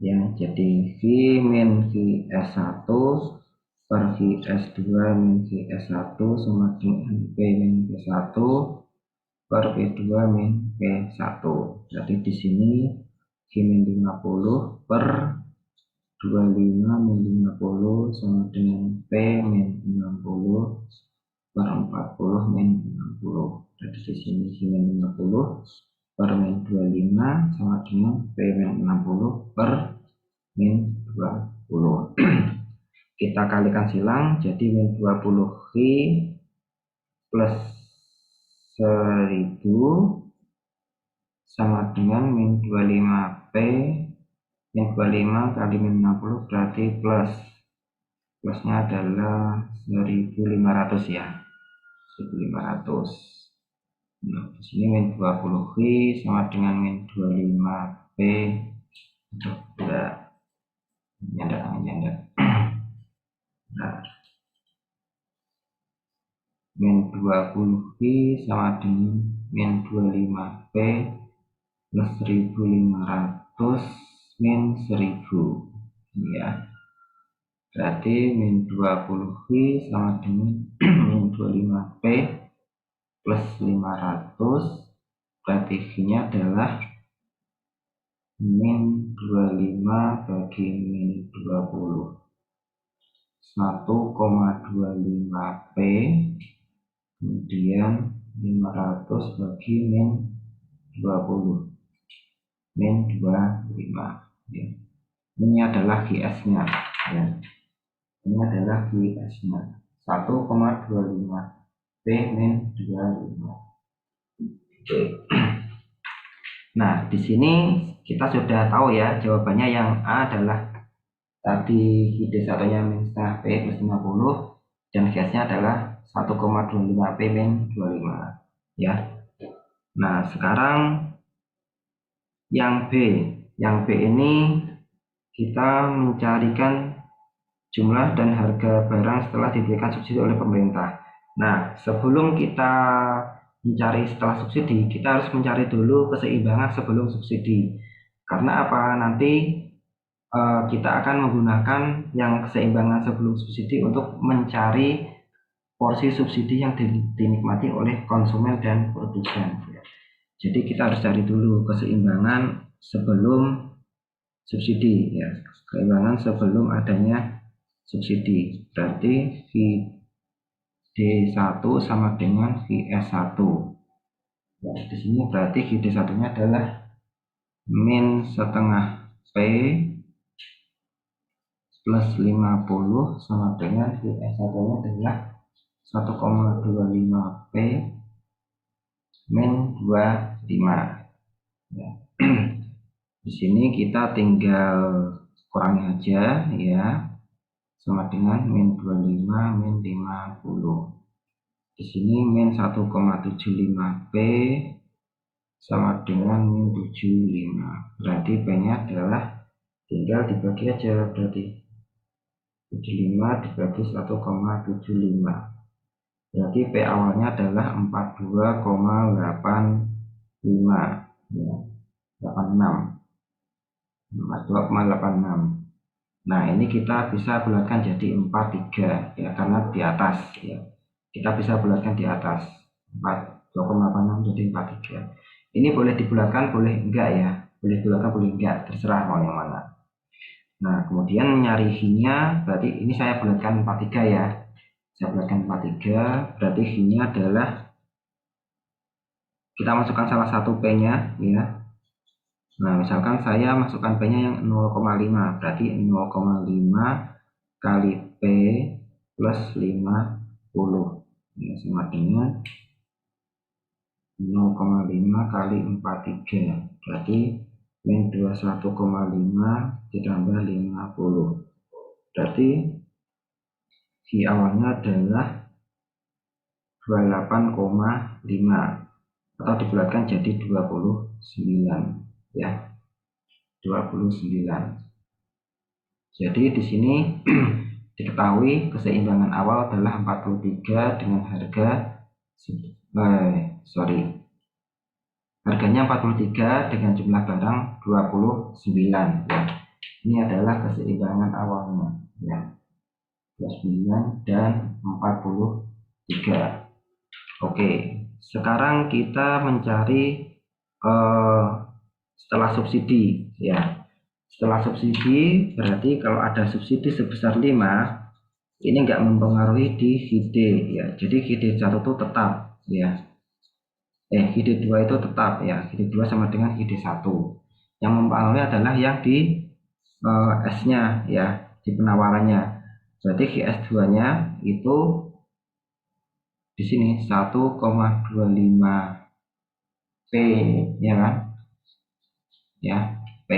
ya, jadi V min VS1 per VS2 min VS1 sama dengan P min P1 per P2 min P1. Jadi di sini V min 50 per 25 min 50 sama dengan P min 60 per 40 min 60. Jadi di sini V min 50 per min 25 sama dengan P min 60 per min 20. Kita kalikan silang, jadi min 20 V plus 1000 sama dengan min 25 P min 25 kali min 60 berarti plusnya adalah 1500 ya, 1500. Nah, di sini min 20 V sama dengan min 25 P. Udah nyanda. Nah, min 20 V sama dengan min 25 P plus 1500 min 1000 ya. Berarti min 20 V sama dengan min 25 P plus 500, berarti V-nya adalah min 25 bagi min 20. 1,25 P, kemudian 500 bagi min 20, min 25 ya. Ini adalah GS-nya ya. Ini adalah GS-nya 1,25 P min 25. Oke. Nah, di sini kita sudah tahu ya jawabannya. Yang A adalah tadi ide satunya min setengah P plus 50 dan GS-nya adalah 1,25 P min 25 ya. Nah, sekarang yang B. Yang B ini kita mencarikan jumlah dan harga barang setelah diberikan subsidi oleh pemerintah. Nah, sebelum kita mencari setelah subsidi, kita harus mencari dulu keseimbangan sebelum subsidi. Karena apa? Nanti kita akan menggunakan yang keseimbangan sebelum subsidi untuk mencari porsi subsidi yang dinikmati oleh konsumen dan produsen. Jadi kita harus cari dulu keseimbangan sebelum subsidi ya, keseimbangan sebelum adanya subsidi. Berarti VD1 sama dengan VS1. Ya, di sini berarti VD1-nya adalah min setengah P plus 50 sama dengan VS1-nya adalah 1,25 P min 25 ya. Di sini kita tinggal kurangi aja ya, sama dengan min 25 min 50. Di sini min 1,75 P sama dengan min 75. Berarti P-nya adalah tinggal dibagi aja, berarti 75 dibagi 1,75. Berarti P awalnya adalah 42,85 ya, 86. 42,86. Nah, ini kita bisa bulatkan jadi 43 ya, karena di atas ya. Kita bisa bulatkan di atas 42,86 jadi 43. Ini boleh dibulatkan, boleh enggak ya. Boleh bulatkan, boleh enggak, terserah mau yang mana. Nah, kemudian nyari H-nya, berarti ini saya bulatkan 43 ya. Saya bulatkan 43, berarti H-nya adalah kita masukkan salah satu P-nya ya. Nah, misalkan saya masukkan P-nya yang 0,5, berarti 0,5 kali P plus 50 ya, sama dengan 0,5 kali 43, berarti min 21,5 ditambah 50, berarti si awalnya adalah 28,5 atau dibulatkan jadi 29 ya, 29. Jadi di sini diketahui keseimbangan awal adalah 43 dengan harga harganya 43 dengan jumlah barang 29 ya. Ini adalah keseimbangan awalnya ya, 29 dan 43. Oke, sekarang kita mencari setelah subsidi ya. Setelah subsidi berarti kalau ada subsidi sebesar 5, ini enggak mempengaruhi di HID ya. Jadi HID 1 itu tetap ya. HID 2 itu tetap ya. HID 2 sama dengan HID 1. Yang mempengaruhi adalah yang di S-nya ya, di penawarannya. Berarti GS2-nya itu di sini 1,25 P ya kan? Ya, P.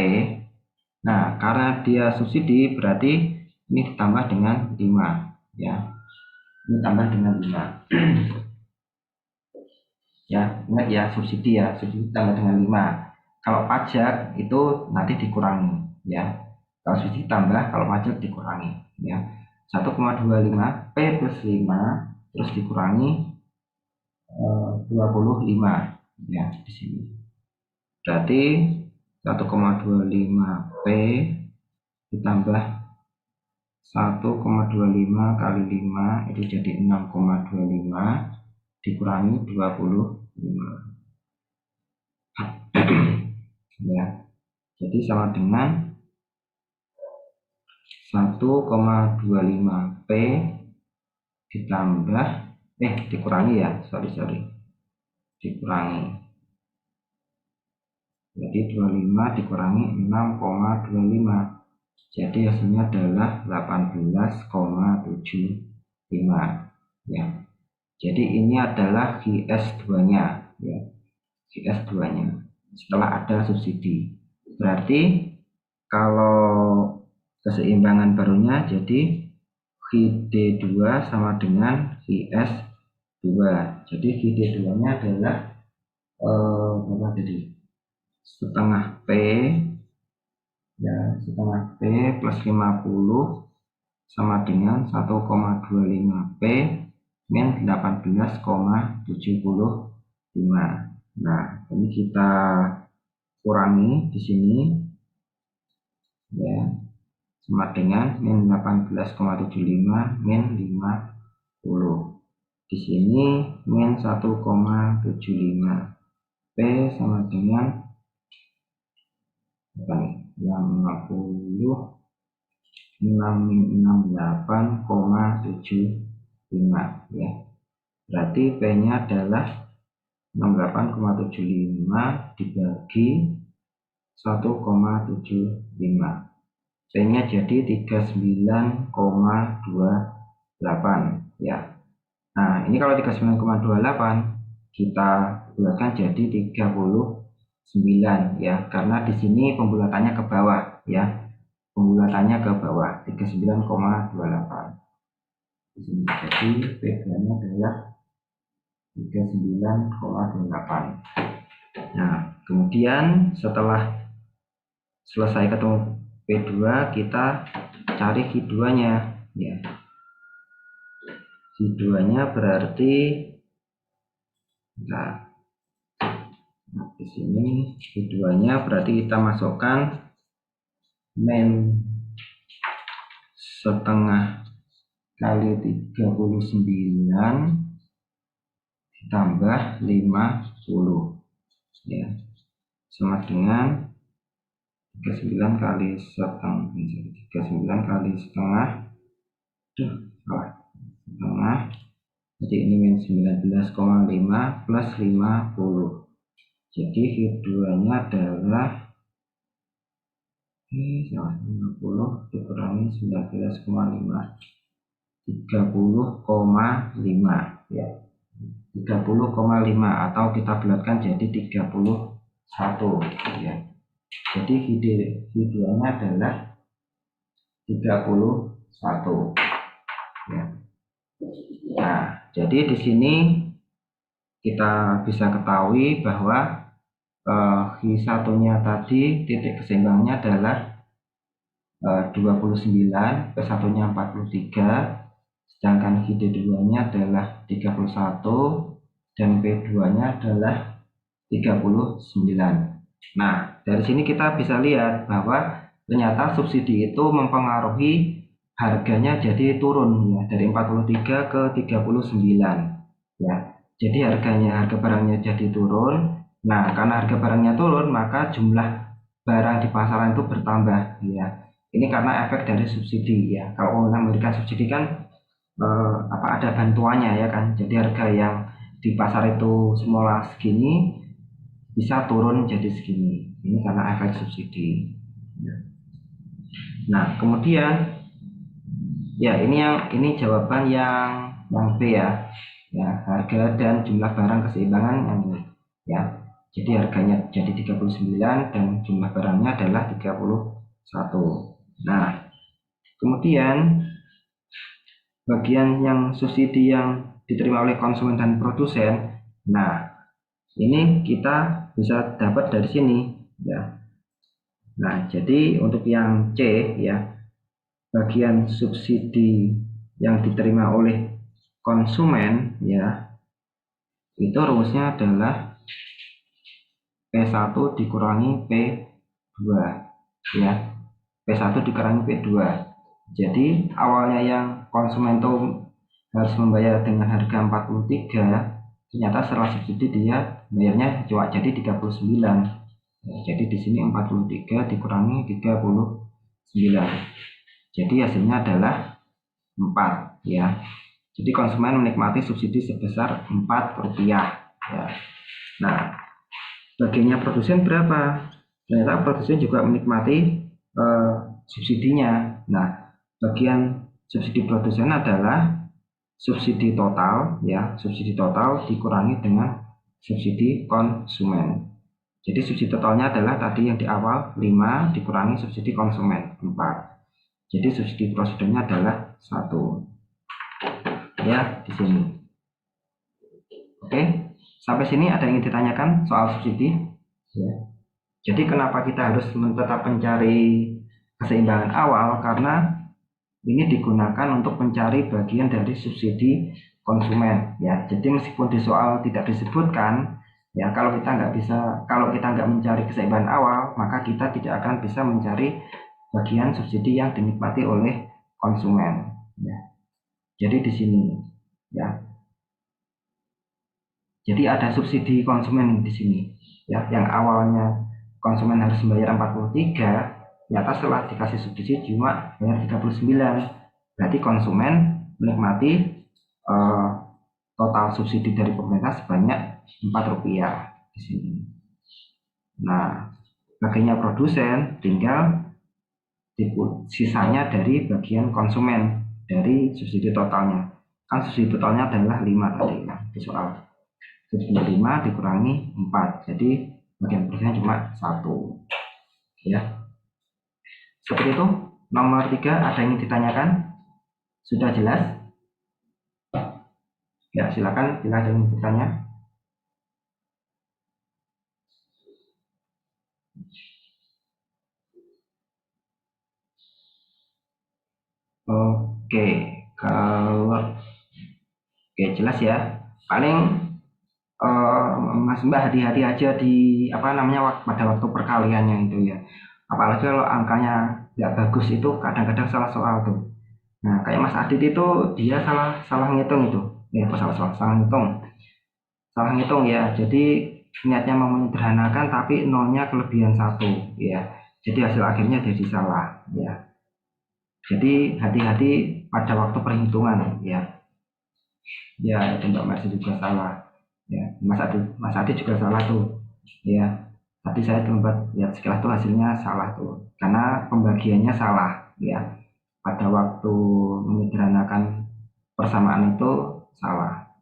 Nah, karena dia subsidi berarti ini ditambah dengan 5 ya. Ini tambah dengan 5. Ya, ingat ya, subsidi ya, subsidi tambah dengan 5. Kalau pajak itu nanti dikurangi ya. Kalau subsidi tambah, kalau pajak dikurangi ya. 1,25 P plus 5 terus dikurangi 25 ya di sini. Berarti 1,25 P ditambah 1,25 kali 5 itu jadi 6,25 dikurangi 25 ya, jadi sama dengan 1,25 P ditambah dikurangi ya, dikurangi. Jadi 25 dikurangi 6,25. Jadi hasilnya adalah 18,75 ya. Jadi ini adalah GS2-nya ya. GS2-nya setelah ada subsidi. Berarti kalau keseimbangan barunya jadi GD2 sama dengan GS2. Jadi GD2-nya adalah berapa tadi? Setengah P ya, setengah P plus 50 sama dengan 1,25 P min 18,75. Nah, ini kita kurangi di sini ya, sama dengan min 18,75 min 50. Di sini min 1,75 P sama dengan 68,75 ya. Berarti P-nya adalah 68,75 dibagi 1,75. P-nya jadi 39,28 ya. Nah, ini kalau 39,28 kita bulatkan jadi 39 ya, karena di sini pembulatannya ke bawah ya. Pembulatannya ke bawah 39,28. Di sini jadi P-nya adalah 39,28. Nah, kemudian setelah selesai ketemu P2, kita cari Q2-nya ya. Q2-nya berarti nah di sini Q2-nya berarti kita masukkan min setengah kali 39 ditambah 50 ya, sama dengan 39 kali setengah, 39 kali setengah jadi ini min 19,5 plus 50. Jadi Q2-nya adalah 50 dikurangi 19,5 30,5 ya, 30,5 atau kita bulatkan jadi 31 ya. Jadi Q2-nya adalah 31 ya. Nah, jadi di sini kita bisa ketahui bahwa Q1-nya tadi titik keseimbangnya adalah 29, P1-nya 43, sedangkan GD2-nya adalah 31 dan P2-nya adalah 39. Nah, dari sini kita bisa lihat bahwa ternyata subsidi itu mempengaruhi harganya jadi turun ya, dari 43 ke 39 ya. Jadi harga barangnya jadi turun. Nah, karena harga barangnya turun, maka jumlah barang di pasaran itu bertambah ya. Ini karena efek dari subsidi ya. Kalau memberikan subsidi kan ada bantuannya ya kan. Jadi harga yang di pasar itu semula segini bisa turun jadi segini. Ini karena efek subsidi. Nah, kemudian ya ini jawaban yang B ya. Ya, harga dan jumlah barang keseimbangan yang ini ya. Jadi harganya jadi 39 dan jumlah barangnya adalah 31. Nah, kemudian bagian yang subsidi yang diterima oleh konsumen dan produsen. Nah, ini kita bisa dapat dari sini ya. Nah, jadi untuk yang C ya, bagian subsidi yang diterima oleh konsumen ya, itu rumusnya adalah P1 dikurangi P2 ya. P1 dikurangi P2. Jadi awalnya yang konsumen itu harus membayar dengan harga 43, ternyata setelah subsidi dia bayarnya cuma jadi 39. Jadi di sini 43 dikurangi 39. Jadi hasilnya adalah 4 ya. Jadi konsumen menikmati subsidi sebesar Rp4 ya. Nah, bagiannya produsen berapa? Ternyata produsen juga menikmati subsidinya. Nah, bagian subsidi produsen adalah subsidi total ya, subsidi total dikurangi dengan subsidi konsumen. Jadi subsidi totalnya adalah tadi yang di awal 5 dikurangi subsidi konsumen 4. Jadi subsidi produsennya adalah 1. Ya, di sini. Oke, sampai sini ada yang ingin ditanyakan soal subsidi? Ya. Jadi kenapa kita harus tetap mencari keseimbangan awal? Karena ini digunakan untuk mencari bagian dari subsidi konsumen. Ya, jadi meskipun di soal tidak disebutkan, ya kalau kita nggak mencari keseimbangan awal, maka kita tidak akan bisa mencari bagian subsidi yang dinikmati oleh konsumen. Ya. Jadi di sini, ya. Jadi ada subsidi konsumen di sini, ya, yang awalnya konsumen harus membayar 43, ternyata setelah dikasih subsidi cuma bayar 39. Berarti konsumen menikmati total subsidi dari pemerintah sebanyak Rp4 di sini. Nah, bagiannya produsen tinggal sisanya dari bagian konsumen dari subsidi totalnya. Kan subsidi totalnya adalah 5 tadi ya di soal. 5 dikurangi 4, jadi bagian produsennya cuma 1 ya. Seperti itu. Nomor 3 ada yang ditanyakan? Sudah jelas? Ya, silakan bila ada yang bertanya. Oke, kalau jelas ya. Paling Mas Mbak hati-hati aja di pada waktu perkaliannya itu ya. Apalagi kalau angkanya nggak bagus itu kadang-kadang salah soal tuh. Nah, kayak Mas Adit itu dia salah ngitung itu. Ya, salah ngitung ya. Jadi niatnya mau menyederhanakan tapi nolnya kelebihan 1 ya. Jadi hasil akhirnya jadi salah ya. Jadi hati-hati pada waktu perhitungan ya. Ya, itu Mbak Mercy juga salah. Ya, Mas Adi juga salah tuh. Ya, tadi saya sempat lihat sekilas tuh hasilnya salah tuh. Karena pembagiannya salah ya. Pada waktu menyederhanakan persamaan itu salah.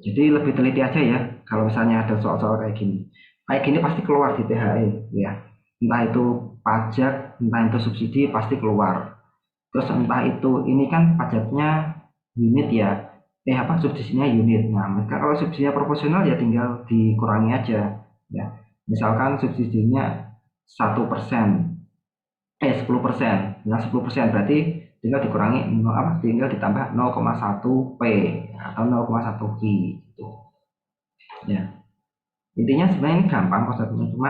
Jadi lebih teliti aja ya kalau misalnya ada soal-soal kayak gini. Kayak gini pasti keluar di THE ya. Entah itu pajak, entah itu subsidi pasti keluar. Terus entah itu ini kan pajaknya unit ya. Subsidinya unit. Nah, kalau subsidinya proporsional ya tinggal dikurangi aja ya. Misalkan subsidinya 1%, 10%. Nah, 10% berarti tinggal dikurangi tinggal ditambah 0,1 P atau 0,1 Q gitu. Ya. Intinya sebenarnya ini gampang konsepnya, cuma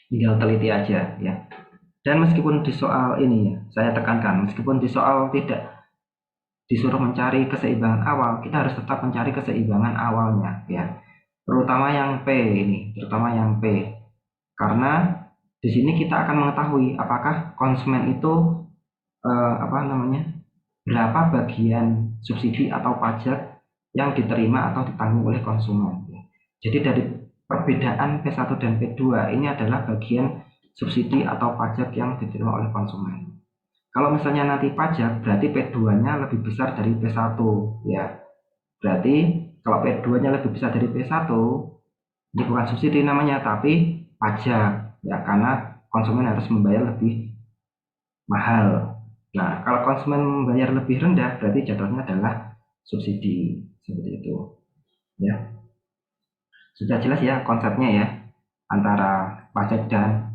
tinggal teliti aja ya. Dan meskipun di soal ini ya, saya tekankan, meskipun di soal tidak disuruh mencari keseimbangan awal, kita harus tetap mencari keseimbangan awalnya ya. Terutama yang P ini, Karena di sini kita akan mengetahui apakah konsumen itu berapa bagian subsidi atau pajak yang diterima atau ditanggung oleh konsumen. Jadi dari perbedaan P1 dan P2 ini adalah bagian subsidi atau pajak yang diterima oleh konsumen. Kalau misalnya nanti pajak, berarti P2-nya lebih besar dari P1 ya. Berarti kalau P2-nya lebih besar dari P1, ini bukan subsidi namanya, tapi pajak ya, karena konsumen harus membayar lebih mahal. Nah, kalau konsumen membayar lebih rendah, berarti jatuhnya adalah subsidi, seperti itu ya. Sudah jelas ya konsepnya ya, antara pajak dan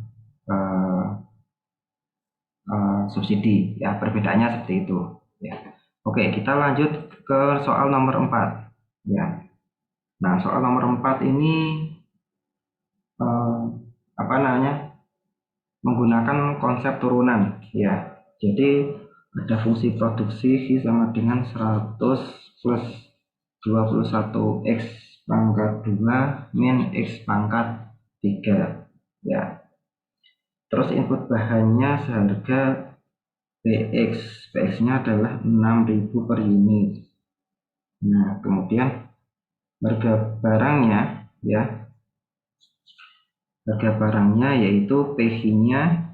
subsidi ya, perbedaannya seperti itu ya. Oke, kita lanjut ke soal nomor 4 ya. Nah, soal nomor 4 ini menggunakan konsep turunan ya. Jadi ada fungsi produksi V sama dengan 100 plus 21 X pangkat 2 min X pangkat 3 ya. Terus input bahannya seharga PX-nya adalah 6.000 per unit. Nah, kemudian harga barangnya ya, harga barangnya yaitu PV-nya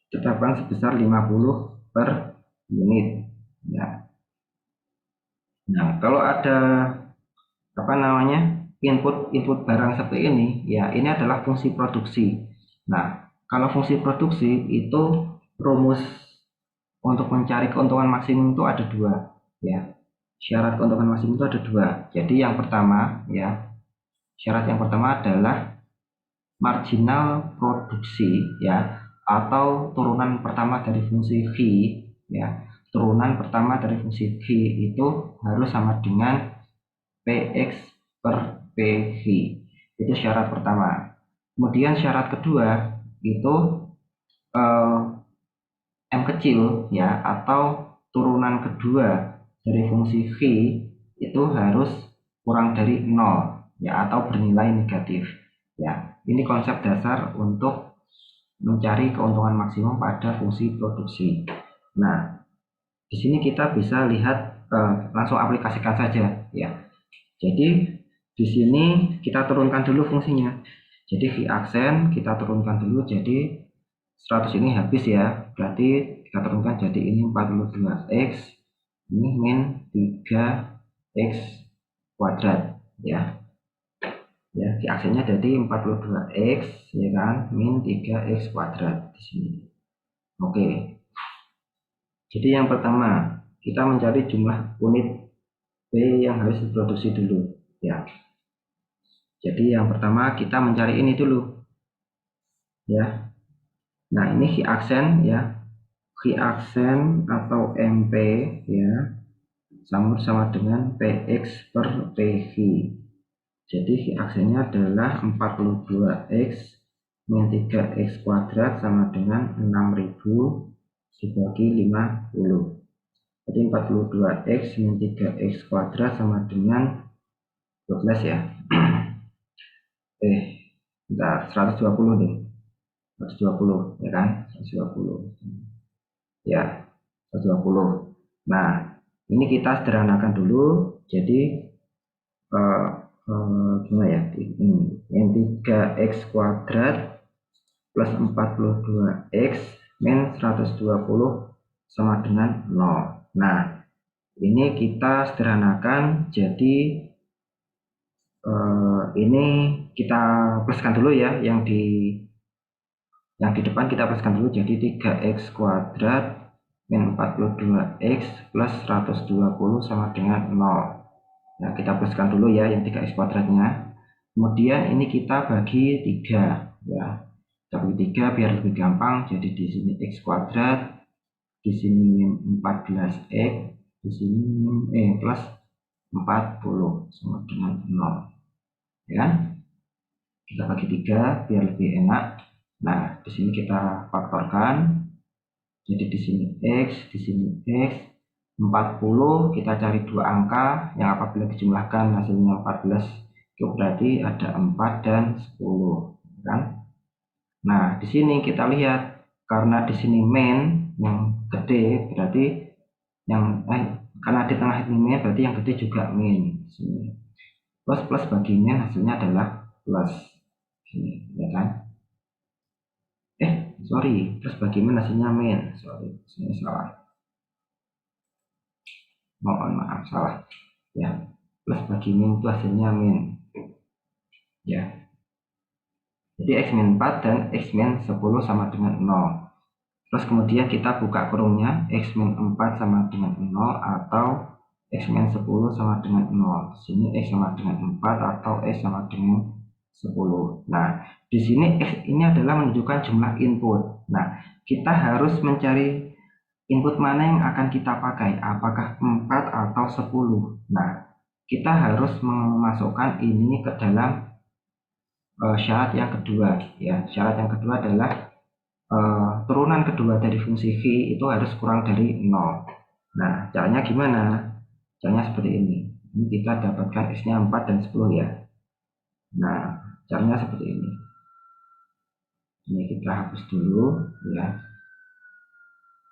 ditetapkan sebesar 50 per unit ya. Nah, kalau ada apa namanya input barang seperti ini ya, ini adalah fungsi produksi. Nah, kalau fungsi produksi itu rumus untuk mencari keuntungan maksimum itu ada dua ya. Syarat keuntungan maksimum itu ada dua. Jadi yang pertama ya, syarat yang pertama adalah marginal produksi ya, atau turunan pertama dari fungsi V ya. Turunan pertama dari fungsi V itu harus sama dengan PX per PV. Itu syarat pertama. Kemudian syarat kedua itu M kecil ya, atau turunan kedua dari fungsi V itu harus kurang dari 0 ya, atau bernilai negatif ya. Ini konsep dasar untuk mencari keuntungan maksimum pada fungsi produksi. Nah, di sini kita bisa lihat langsung aplikasikan saja ya. Jadi di sini kita turunkan dulu fungsinya. Jadi V aksen kita turunkan dulu, jadi 100 ini habis ya, berarti kita turunkan jadi ini 42x, ini min 3x kuadrat ya. Ya, di aksennya jadi 42x ya kan, min 3x kuadrat di sini. Oke. Jadi yang pertama, kita mencari jumlah unit B yang harus diproduksi dulu ya. Jadi yang pertama kita mencari ini dulu ya. Nah, ini V aksen ya. V aksen atau MP ya, sama dengan PX per PV. Jadi V aksennya adalah 42x min 3x kuadrat sama dengan 6000 dibagi 50. Jadi 42x min 3x kuadrat sama dengan 12 ya. Bentar, 120 nih. 120 ya kan, 120 ya, 120. Nah, ini kita sederhanakan dulu. Jadi gimana ya, yang 3x kuadrat plus 42x min 120 sama dengan 0. Nah, ini kita sederhanakan, jadi ini kita pluskan dulu ya, yang di depan kita pluskan dulu, jadi 3x kuadrat min 42x plus 120 sama dengan 0. Nah, kita pluskan dulu ya yang 3x kuadratnya. Kemudian ini kita bagi 3 ya. Kita bagi 3 biar lebih gampang. Jadi di sini x kuadrat, di sini min 14x, di sini min plus 40 sama dengan 0. Ya. Kita bagi 3 biar lebih enak. Nah, di sini kita faktorkan. Jadi di sini x, di sini x. 40 kita cari dua angka yang apabila dijumlahkan hasilnya 14, itu berarti ada 4 dan 10 kan. Nah, di sini kita lihat karena di sini min yang gede berarti yang karena di tengah ini min berarti yang gede juga min. Sini plus bagi min hasilnya adalah plus sini ya kan. Sorry, plus bagi min hasilnya min. Sorry, sini salah. Mohon maaf, salah ya. Plus bagi min itu hasilnya min ya. Jadi x min 4 dan x min 10 sama dengan 0. Terus kemudian kita buka kurungnya, x min 4 sama dengan 0 atau x min 10 sama dengan 0. Di sini x sama dengan 4 atau x sama dengan 10. Nah, di sini x ini adalah menunjukkan jumlah input. Nah, kita harus mencari input mana yang akan kita pakai, apakah 4 atau 10. Nah, kita harus memasukkan ini ke dalam syarat yang kedua ya. Syarat yang kedua adalah turunan kedua dari fungsi V itu harus kurang dari 0. Nah, caranya gimana? Caranya seperti ini. Ini kita dapatkan x-nya 4 dan 10 ya. Nah, caranya seperti ini. Ini kita hapus dulu ya.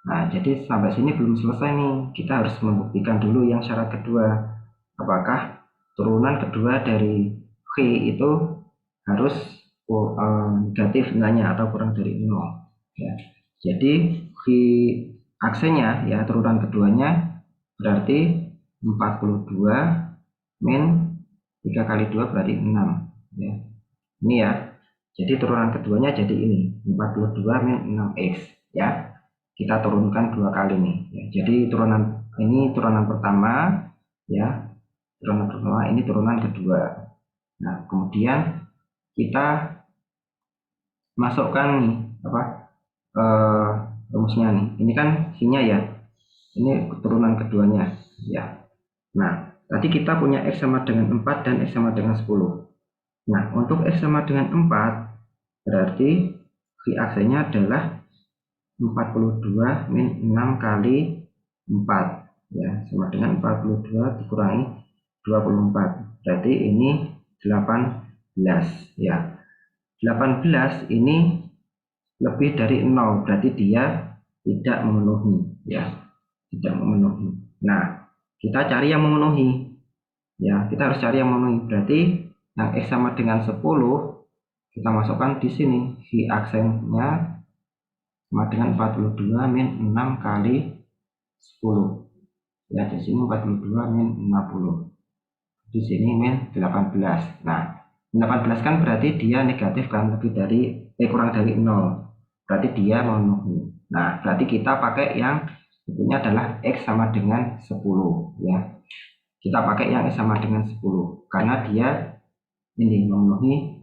Nah, jadi sampai sini belum selesai nih. Kita harus membuktikan dulu yang syarat kedua. Apakah turunan kedua dari V itu harus negatif nilainya atau kurang dari 0. Ya. Jadi V aksenya ya turunan keduanya berarti 42 min 3 kali 2 berarti 6. Ya. Ini ya. Jadi turunan keduanya jadi ini 42 min 6x ya. Kita turunkan dua kali nih ya. Jadi turunan ini turunan pertama ya, turunan pertama, ini turunan kedua. Nah, kemudian kita masukkan nih apa rumusnya nih. Ini kan V-nya ya, ini turunan keduanya ya. Nah, tadi kita punya X sama dengan 4 dan X sama dengan 10. Nah, untuk X sama dengan 4 berarti V aksenya adalah 42 min 6 kali 4 ya, sama dengan 42 dikurangi 24, berarti ini 18 ya. 18 ini lebih dari 0, berarti dia tidak memenuhi ya, tidak memenuhi. Nah, kita cari yang memenuhi ya, kita harus cari yang memenuhi. Berarti yang X sama dengan 10 kita masukkan di sini. V aksennya sama dengan 42 min 6 kali 10 ya, di sini 42 min 50, di sini min 18. Nah, 18 kan berarti dia negatif kan, lebih dari kurang dari 0, berarti dia memenuhi. Nah, berarti kita pakai yang bentuknya adalah X sama dengan 10 ya. Kita pakai yang X sama dengan 10 karena dia ini memenuhi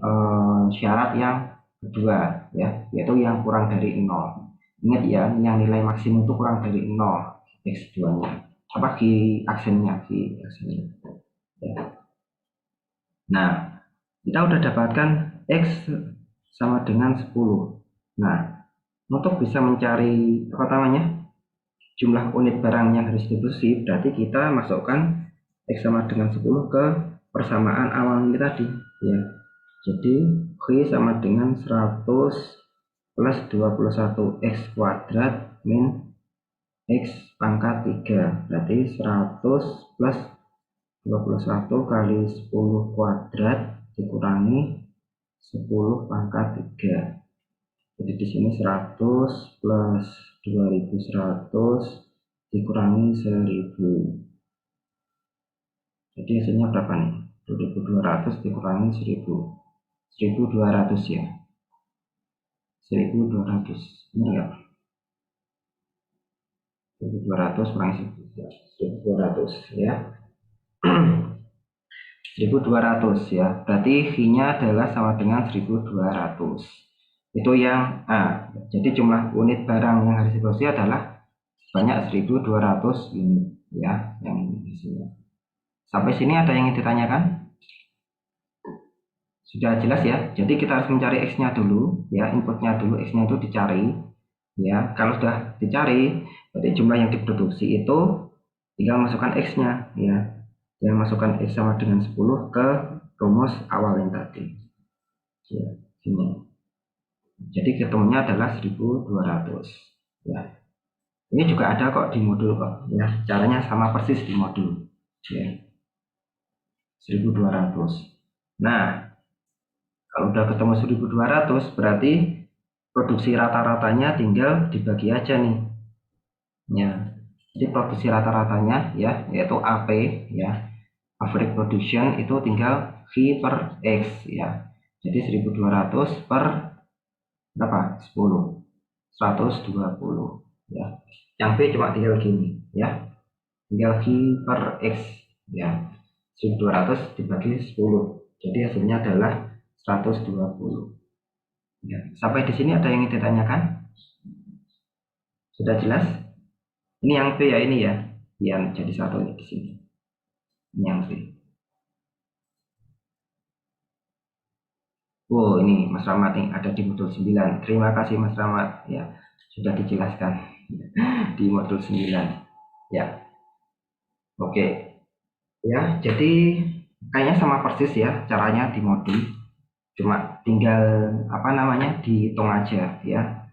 syarat yang kedua ya, yaitu yang kurang dari 0. Ingat ya, yang nilai maksimum itu kurang dari 0 X2 nya apa V aksennya ya. Nah, kita udah dapatkan X sama dengan 10. Nah, untuk bisa mencari apa namanya jumlah unit barang yang harus distribusi, berarti kita masukkan X sama dengan 10 ke persamaan awal ini tadi ya. Jadi V sama dengan 100 plus 21 X kuadrat min X pangkat 3, berarti 100 plus 21 kali 10 kuadrat dikurangi 10 pangkat 3. Jadi di sini 100 plus 2100 dikurangi 1000. Jadi hasilnya berapa nih? 2200 dikurangi 1000. 1200 ya. 1200. Ini enggak? 1200 kurangi 1200 ya. 1200 ya. Berarti V-nya adalah sama dengan 1200. Itu yang A. Jadi jumlah unit barang yang harus diproduksi adalah sebanyak 1200 unit ya, yang ini hasilnya. Sampai sini ada yang ditanyakan? Sudah jelas ya. Jadi kita harus mencari X-nya dulu ya, inputnya dulu, X-nya itu dicari ya. Kalau sudah dicari, berarti jumlah yang diproduksi itu tinggal masukkan X-nya ya. Yang masukkan X sama dengan 10 ke rumus awal yang tadi ya, sini. Jadi ketemunya adalah 1200 ya. Ini juga ada kok di modul kok ya, caranya sama persis di modul ya, 1200. Nah, kalau udah ketemu 1200 berarti produksi rata-ratanya tinggal dibagi aja nih ya. Jadi produksi rata-ratanya ya, yaitu AP ya, average production, itu tinggal V per X ya. Jadi 1200 per berapa? 10, 120 ya. Yang B cuma tinggal gini ya, tinggal V per X ya, 1200 dibagi 10, jadi hasilnya adalah 120 ya. Sampai di sini ada yang ingin ditanyakan? Sudah jelas? Ini yang B ya, ini ya, yang jadi satu ini di sini. Ini yang B. Oh, ini Mas Rahmat nih, ada di modul 9. Terima kasih Mas Rahmat ya, sudah dijelaskan di modul 9 ya. Oke ya, jadi kayaknya sama persis ya caranya di modul, cuma tinggal apa namanya dihitung aja ya.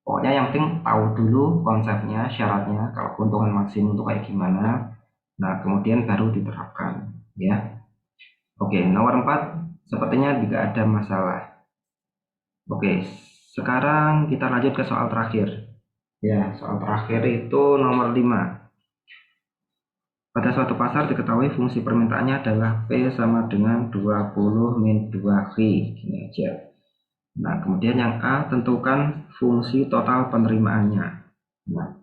Pokoknya yang penting tahu dulu konsepnya, syaratnya, kalau keuntungan maksimum itu kayak gimana. Nah, kemudian baru diterapkan, ya. Oke, nomor 4 sepertinya tidak ada masalah. Oke, sekarang kita lanjut ke soal terakhir. Ya, soal terakhir itu nomor 5. Pada suatu pasar diketahui fungsi permintaannya adalah P sama dengan 20 min 2V. Gini aja. Nah, kemudian yang A, tentukan fungsi total penerimaannya. Nah,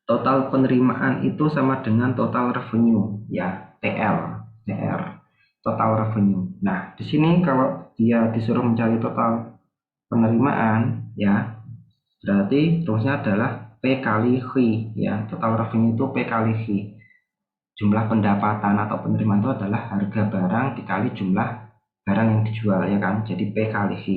total penerimaan itu sama dengan total revenue, ya, TR, total revenue. Nah, di sini kalau dia disuruh mencari total penerimaan, ya, berarti rumusnya adalah P kali V, ya, total revenue itu P kali V. Jumlah pendapatan atau penerimaan itu adalah harga barang dikali jumlah barang yang dijual, ya kan, jadi P kali V.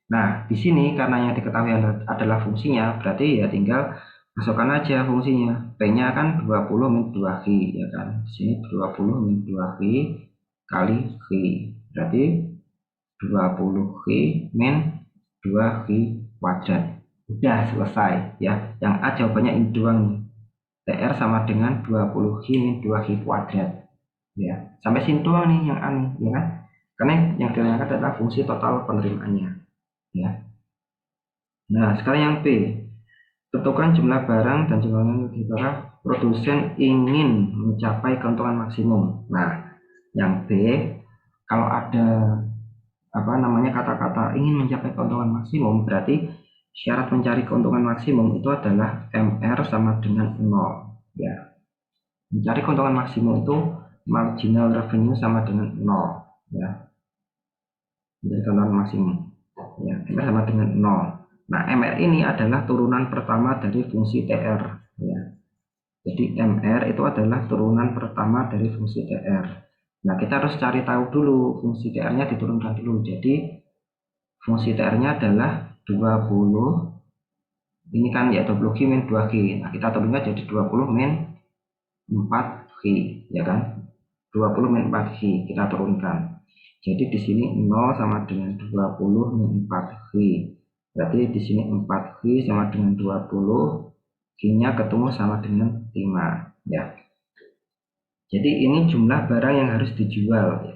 Nah, di sini karena yang diketahui adalah fungsinya, berarti ya tinggal masukkan aja fungsinya. P-nya kan 20 min 2V, ya kan. Di sini 20 min 2V kali V. Berarti 20V min 2V kuadrat. Udah selesai, ya. Yang A jawabannya ini doang nih. TR sama dengan 20V min 2V kuadrat. Ya, sampai sini doang nih yang A nih, ya kan? Karena yang ditanyakan adalah fungsi total penerimaannya, ya. Nah, sekarang yang B. Tentukan jumlah barang dan jumlah barang produsen ingin mencapai keuntungan maksimum. Nah, yang B, kalau ada kata-kata ingin mencapai keuntungan maksimum, berarti syarat mencari keuntungan maksimum itu adalah MR sama dengan 0, ya. Mencari keuntungan maksimum itu marginal revenue sama dengan 0, ya. Mencari keuntungan maksimum, ya, MR sama dengan 0. Nah, MR ini adalah turunan pertama dari fungsi TR, ya. Jadi MR itu adalah turunan pertama dari fungsi TR. Nah, kita harus cari tahu dulu fungsi TR-nya diturunkan dulu. Jadi fungsi TR-nya adalah 20, ini kan ya 20G min 2G. Nah, kita turunkan jadi 20 min 4G, ya kan? 20 min 4G kita turunkan. Jadi di sini 0 sama dengan 20 min 4G. Berarti di sini 4G sama dengan 20, G-nya ketemu sama dengan 5, ya. Jadi ini jumlah barang yang harus dijual, ya.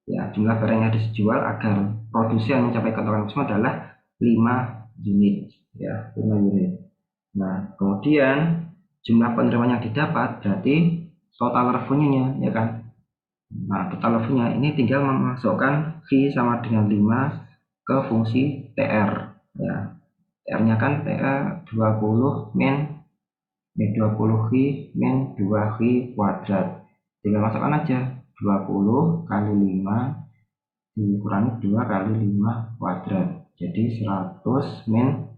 Ya, jumlah barang yang harus dijual agar produsen mencapai keuntungan maksimum adalah 5 unit, ya, 5 unit. Nah, kemudian jumlah penerimaan yang didapat berarti total revenue-nya, ya kan. Nah, total revenue-nya ini tinggal memasukkan V sama dengan 5 ke fungsi TR, ya. TR-nya kan TR 20 min 20V min 2V kuadrat. Tinggal masukkan aja 20 kali 5 dikurangi 2 kali 5 kuadrat. Jadi 100 min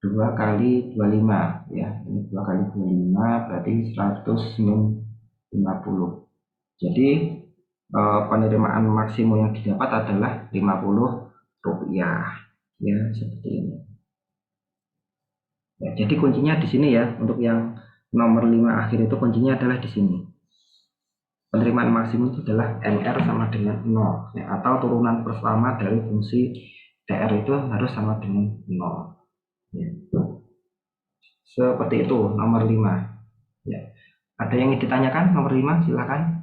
2 kali 25, ya. Ini 2 kali 25 berarti 100 min 50. Jadi penerimaan maksimum yang didapat adalah 50 rupiah, ya, seperti ini. Ya, jadi kuncinya di sini, ya. Untuk yang nomor 5 akhir itu kuncinya adalah di sini. Penerimaan maksimum itu adalah MR sama dengan 0, ya, atau turunan pertama dari fungsi TR itu harus sama dengan 0, ya. Seperti itu nomor 5, ya. Ada yang ditanyakan nomor 5, silakan.